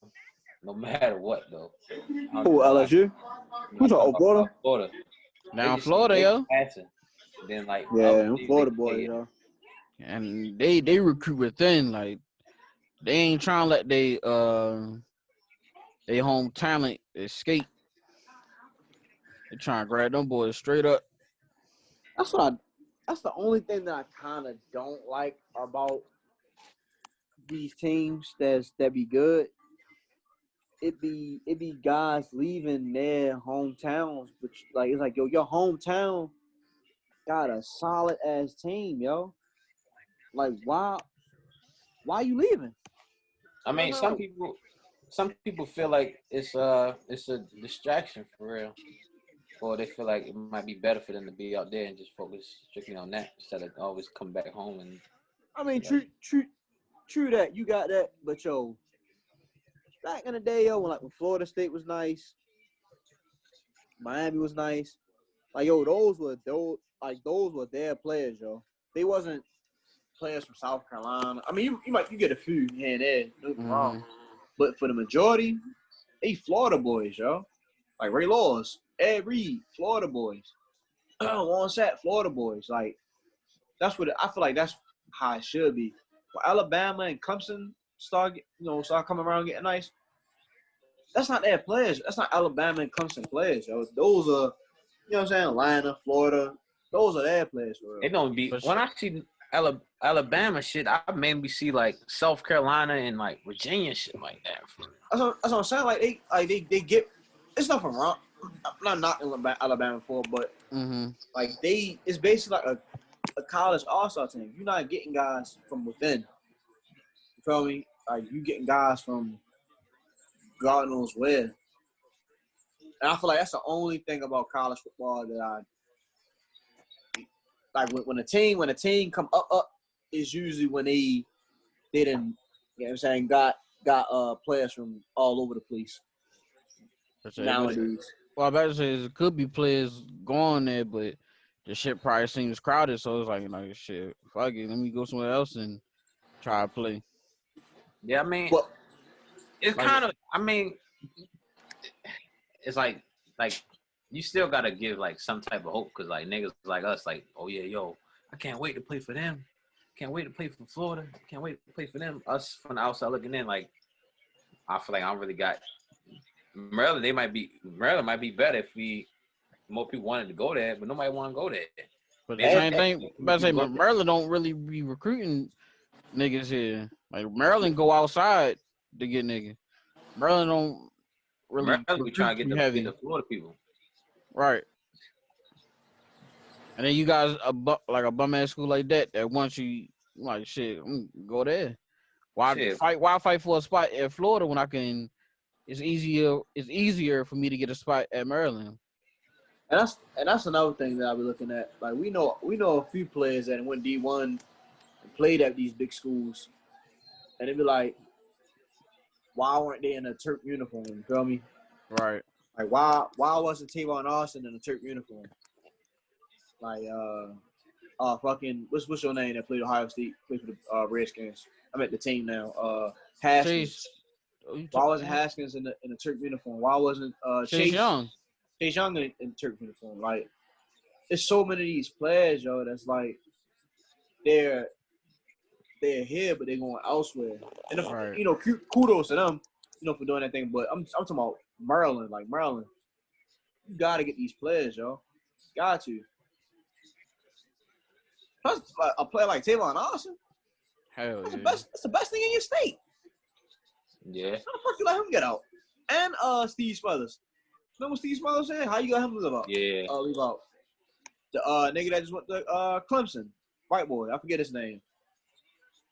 No matter what, though. Who, LSU? Who's talking Florida? Florida. Now Florida, yo. Then like Florida boys, yo. And they recruit within, like they ain't trying to let they home talent escape. They trying to grab them boys straight up. That's the only thing that I kind of don't like about these teams that be good. It be guys leaving their hometowns, which like it's like, yo, your hometown got a solid ass team, yo. Like why you leaving? I mean, some people feel like it's a distraction for real. Or they feel like it might be better for them to be out there and just focus strictly on that instead of always come back home and. I mean, true that you got that, but yo, back in the day, yo, when Florida State was nice, Miami was nice, like yo, those were their players, yo. They wasn't players from South Carolina. I mean, you get a few here and there, no wrong, but for the majority, they Florida boys, yo. Like Ray Laws, Ed Reed, Florida boys. One set, Florida boys. Like that's what I feel like. That's how it should be. When Alabama and Clemson start coming around getting nice, that's not their players. That's not Alabama and Clemson players, yo. Those are, you know what I'm saying, Atlanta, Florida. Those are their players for real. It don't be when I see Alabama shit, I mainly see like South Carolina and like Virginia shit like that. That's what I'm saying. Like they get. It's nothing wrong. I'm not knocking Alabama for, but like it's basically like a college all-star team. You're not getting guys from within. You feel me? Like you getting guys from God knows where. And I feel like that's the only thing about college football that I like. When a team come up is usually when they didn't. You know what I'm saying? Got players from all over the place. Nowadays. Well, I about to say it could be players going there, but the shit probably seems crowded, so it's like shit, fuck it, let me go somewhere else and try to play. Yeah, I mean, it's like, kind of. I mean, it's like you still gotta give like some type of hope because like niggas like us, like, oh yeah, yo, I can't wait to play for them. Can't wait to play for Florida. Can't wait to play for them. Us from the outside looking in, like, I feel like I don't really got. Maryland might be better if more people wanted to go there, but nobody want to go there. But the same thing, about to say, Maryland don't really be recruiting niggas here. Like Maryland go outside to get niggas. Maryland don't really. Maryland be trying to get the Florida people. Right. And then you guys like a bum ass school like that wants you like shit. Go there. Why fight for a spot at Florida when I can? It's easier for me to get a spot at Maryland. And that's another thing that I'll be looking at. Like we know a few players that went D1 and played at these big schools, and it'd be like, why weren't they in a Turk uniform? You feel me? Right. Like why wasn't Tavon Austin in a Turk uniform? Like fucking what's your name that played Ohio State, played for the Redskins? I'm at the team now. Haskins. Chase. Why wasn't Haskins in the Turk uniform? Why wasn't Chase Young? Chase Young in Turk uniform? Like, there's so many of these players, yo, that's like they're here, but they're going elsewhere. And if, Right. you know, kudos to them, you know, for doing that thing. But I'm talking about Maryland. Like Maryland, you gotta get these players, yo. Got to. Plus, a player like Tavon Austin, Hell yeah. that's the best thing in your state. Yeah. How the fuck you let him get out? And Steve Smothers. You know what Steve Smothers said? How you let him leave out? Yeah. Leave out. The nigga that just went to Clemson, white boy. I forget his name.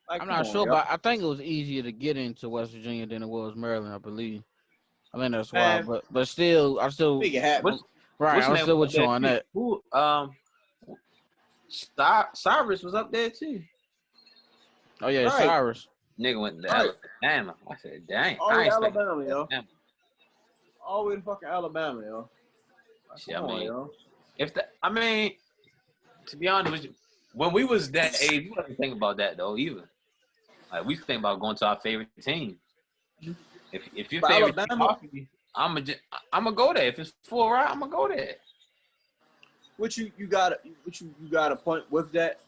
Like, I'm not on, sure, yo. but I think it was easier to get into West Virginia than it was Maryland, I believe. I think that's why. Man. But still, I still Make it happen. right. I'm still with you on that. Who Cyrus was up there too. Oh yeah, Right. Cyrus. Nigga went to Right. Alabama. I said, dang. All the I way ain't to expecting Alabama, yo. Alabama. All the way to fucking Alabama, yo. Like, Shit, come I on, mean, yo. To be honest with you, when we was that age, we wasn't think about that though either. Like we think about going to our favorite team. If your But favorite team Alabama- offer you, I'm gonna go there. If it's full ride, I'm gonna go there. What you got a point with that,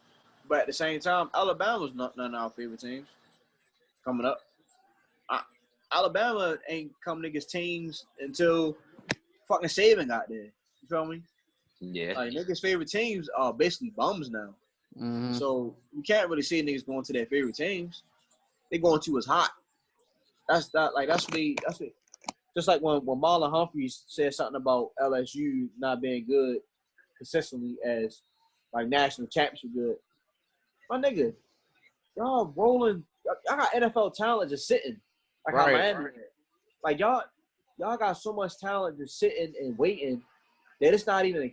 but at the same time, Alabama's not none of our favorite teams coming up. Alabama ain't coming against teams until fucking Saban got there. You feel me? Yeah. Like niggas' favorite teams are basically bums now. Mm-hmm. So you can't really see niggas going to their favorite teams. They going to is hot. That's what just like when Marlon Humphreys said something about LSU not being good consistently as like national championship good. My nigga, y'all rolling. Y'all got NFL talent just sitting. Like how Right. Miami had. Like y'all got so much talent just sitting and waiting that it's not even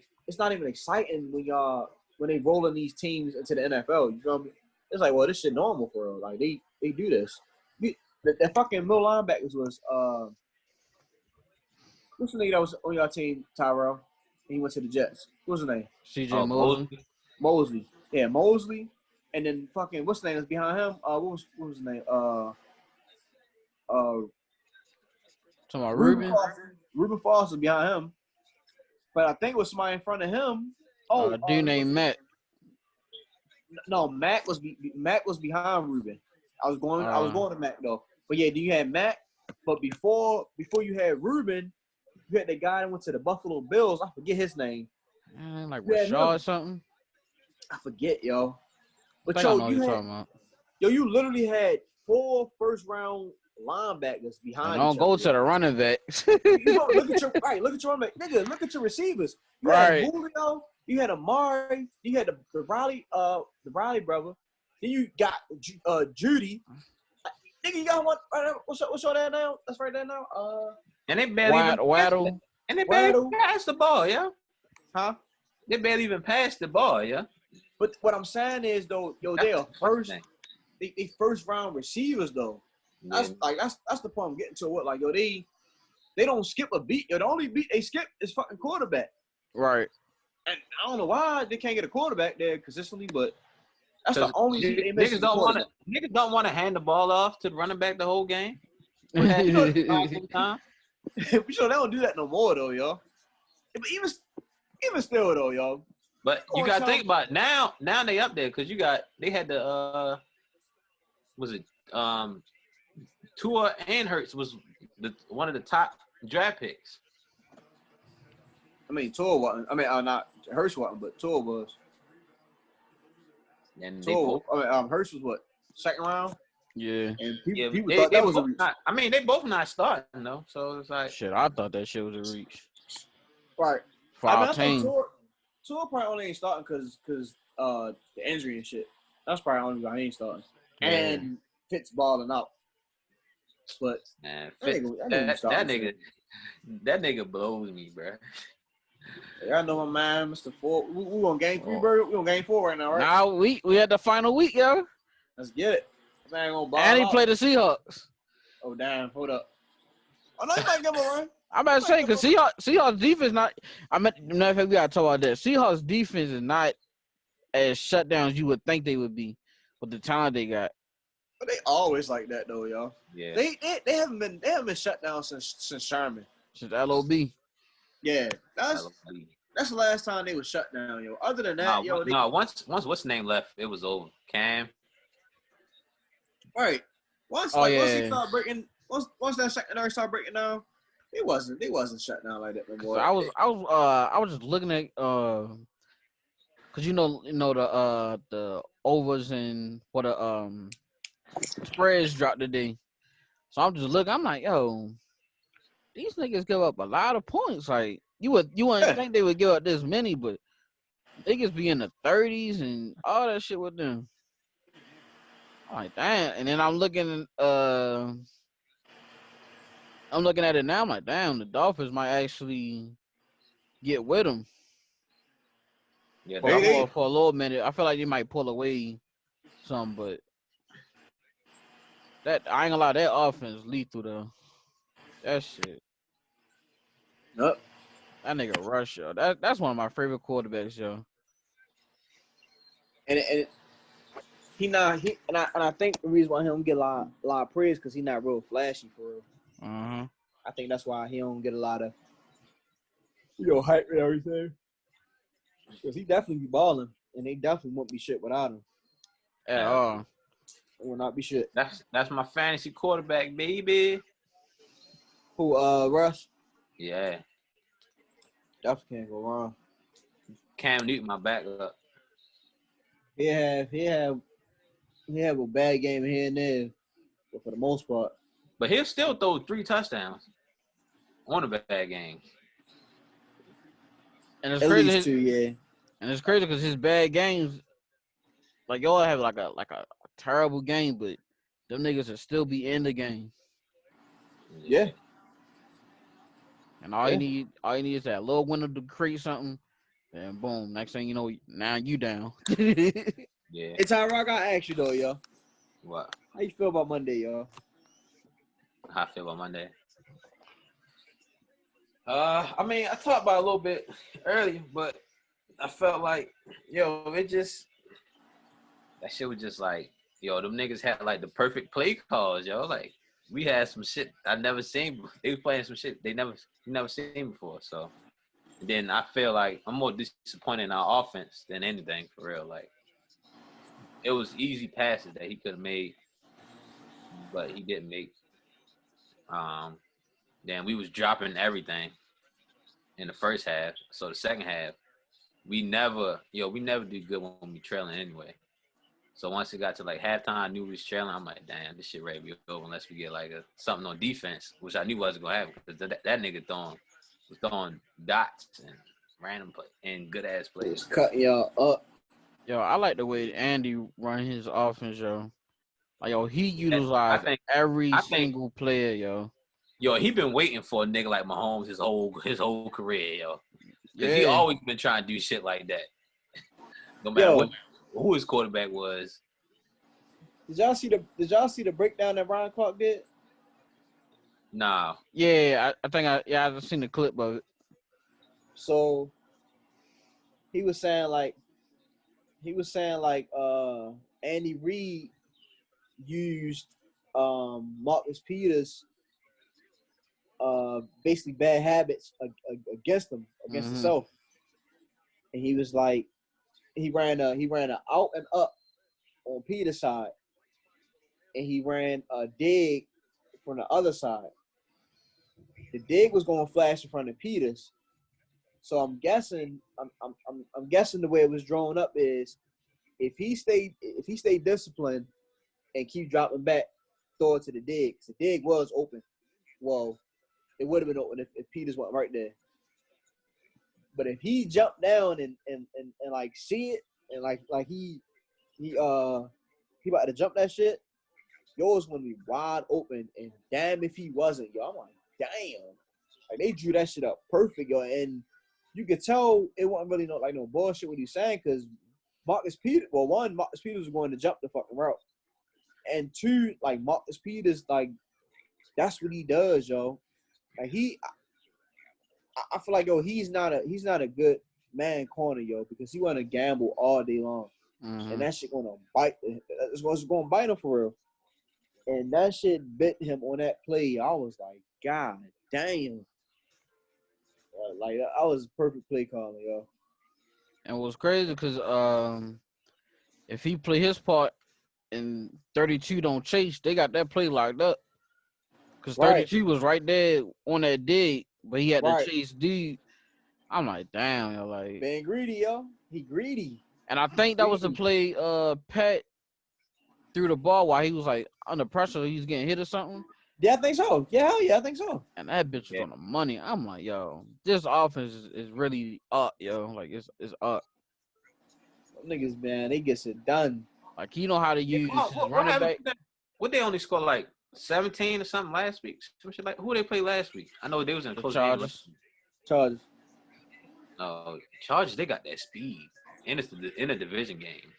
exciting when they rolling these teams into the NFL. You feel me? It's like, well, this shit normal for real. Like they do this. That fucking middle linebackers was what's the nigga that was on your team, Tyrell? And he went to the Jets. What's his name? CJ Mosley. Mosley. Yeah, Mosley. And then fucking what's the name that's behind him? What was his name? Talking about Ruben. Ruben Foster behind him. But I think it was somebody in front of him. Dude named Matt. No, Mac was behind Ruben. I was going to Mac though. But yeah, you had Mac. But before you had Ruben, you had the guy that went to the Buffalo Bills. I forget his name. Like Yeah, Rashad or something. I forget, yo. But I know what you're talking about. you literally had 4 first-round linebackers behind. Don't go to the running backs. Look at your running back, nigga. Look at your receivers. You had Julio, you had Amari, you had the Riley brother. Then you got Judy. Nigga, you got one. What's your dad now? That's right there now. And they barely Waddle. And they barely passed the ball, yeah. Huh? They barely even passed the ball, yeah. But what I'm saying is though, they are first round receivers though. That's the point I'm getting to. What like they don't skip a beat. The only beat they skip is fucking quarterback. Right. And I don't know why they can't get a quarterback there consistently, but that's the only beat they miss. Niggas don't want to hand the ball off to the running back the whole game. We sure they don't do that no more though, y'all. But even still though, y'all. But you gotta think about it. Now they up there because they had the Tua and Hurts was one of the top draft picks. I mean, Tua wasn't. I mean, not Hurts wasn't, but Tua was. And Hurts was what, second round? Yeah. And people thought that was a reach. They both not starting though, so it's like shit. I thought that shit was a reach. Right. I think Tua probably only ain't starting because the injury and shit. That's probably only why he ain't starting. Yeah. And Fitz balling out. But man, that nigga blows me, bro. I know my man, Mr. Ford. We on game 3, bro. We on game 4 right now, right? Now we had the final week, yo. Let's get it. Man, gonna ball and he out. played the Seahawks. Oh damn! Hold up. Oh no, you might give him a run. I'm about to say because Seahawks defense not. I mean, matter of fact, we gotta talk about that. Seahawks defense is not as shut down as you would think they would be with the talent they got. But they always like that though, y'all. Yeah. They haven't been shut down since Sherman. Since LOB. Yeah, that's LOB. the last time they was shut down, yo. Other than that, Once what's the name left, it was over. Cam. right. Once he started breaking, once that secondary started breaking down, they wasn't shut down like that no more. So I was just looking at cause you know the overs and what the spreads dropped today. So I'm just looking. I'm like, yo, these niggas give up a lot of points. Like you wouldn't think they would give up this many, but niggas be in the 30s and all that shit with them. I'm like, damn. And then I'm looking at it now. I'm like, damn, the Dolphins might actually get with them. Yeah, For a little minute. I feel like they might pull away some, but that I ain't gonna lie, that offense lethal though. That shit. Yep. That nigga Rush, yo. That's one of my favorite quarterbacks, yo. And I think the reason why he don't get a lot of praise because he's not real flashy for real. Uh-huh. I think that's why he don't get a lot of hype and everything. Because he definitely be balling, and they definitely won't be shit without him. At all. It will not be shit. That's my fantasy quarterback, baby. Who Russ? Yeah. Definitely can't go wrong. Cam Newton, my backup. He have a bad game here and there, but for the most part. But he'll still throw 3 touchdowns on a bad game. And it's At crazy. least 2, yeah. And it's crazy because his bad games, like y'all have like a terrible game, but them niggas will still be in the game. Yeah. And all you need is that little window to create something, and boom, next thing you know, now you down. Yeah. It's Tyrod, I ask you though, yo. What? How you feel about Monday, yo? How I feel about Monday? I mean, I talked about it a little bit earlier, but I felt like, that shit was just like, them niggas had like the perfect play calls, yo. Like, we had some shit I never seen. They was playing some shit you never seen before. So, and then I feel like I'm more disappointed in our offense than anything for real. Like, it was easy passes that he could have made, but he didn't make. Then we was dropping everything in the first half. So the second half, we never do good when we trailing anyway. So once it got to like halftime, I knew we was trailing. I'm like, damn, this shit ready to be over unless we get like something on defense, which I knew wasn't gonna happen because that nigga was throwing dots and random play and good ass plays. Cut y'all up. Yo, I like the way Andy run his offense, yo. Like, yo, he utilized every single player, yo. Yo, he been waiting for a nigga like Mahomes his whole career, yo. Because he Yeah. always been trying to do shit like that. No matter who his quarterback was. Did y'all see the breakdown that Ryan Clark did? Nah. Yeah, I think I've seen the clip of it. So he was saying like Andy Reid used Marcus Peters basically bad habits against himself. And he was like he ran a out and up on Peters' side, and he ran a dig from the other side. The dig was going to flash in front of Peters. So I'm guessing the way it was drawn up is if he stayed disciplined and keep dropping back, throw it to the dig. The dig was open. Well, it would have been open if Peters wasn't right there. But if he jumped down and like see it and like he about to jump that shit, yours gonna be wide open. And damn if he wasn't, yo. I'm like, damn. Like they drew that shit up perfect, yo. And you could tell it wasn't really no bullshit what he's saying, because Marcus Peters was going to jump the fucking route. And 2, like Marcus Peters, like That's what he does, yo. Like I feel like yo, he's not a good man corner, yo, because he want to gamble all day long, and that shit gonna bite. It's gonna bite him for real. And that shit bit him on that play. I was like, God damn. Like I was perfect play calling, yo. And it was crazy because if he play his part and 32 don't chase, they got that play locked up. Because Right. 32 was right there on that dig, but he had Right. to chase D. I'm like, damn, yo, like. Being greedy, yo. He greedy. And I think that was the play Pat threw the ball while he was like under pressure. He was getting hit or something. Yeah, I think so. Yeah, I think so. And that bitch was on the money. I'm like, yo, this offense is really up, yo. Like it's up. Some niggas, man, they get it done. Like you know how to use his running back. What they only scored like 17 or something last week? Some shit like who they played last week? I know they was in the close game. Chargers. No, Chargers. They got that speed, and it's in a division game.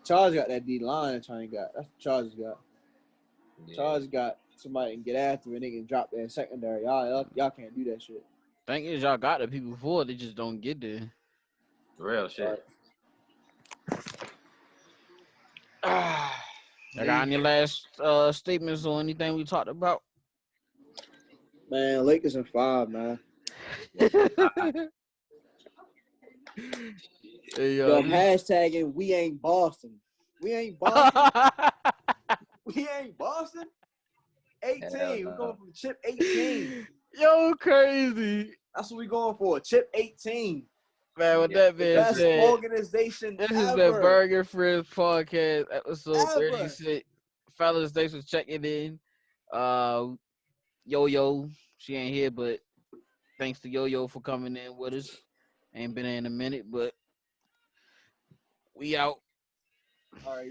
Chargers got that D line. Trying got that's what Chargers got. Yeah. Chargers got somebody can get after it and they can drop their secondary. Y'all can't do that shit. Thing is, y'all got the people before, they just don't get there. Real shit. Right. I got any last statements or anything we talked about? Man, Lakers in 5, man. Hey, Yo, I'm hashtagging we ain't Boston. We ain't Boston. We ain't Boston. 18. We're going for chip 18. Yo, crazy. That's what we going for. Chip 18. Man, with that being Best said, organization this ever. is the Burger Friends podcast, episode Ever. 36. Fellas, thanks for checking in. Yo, she ain't here, but thanks to Yo for coming in with us. Ain't been in a minute, but we out. All right.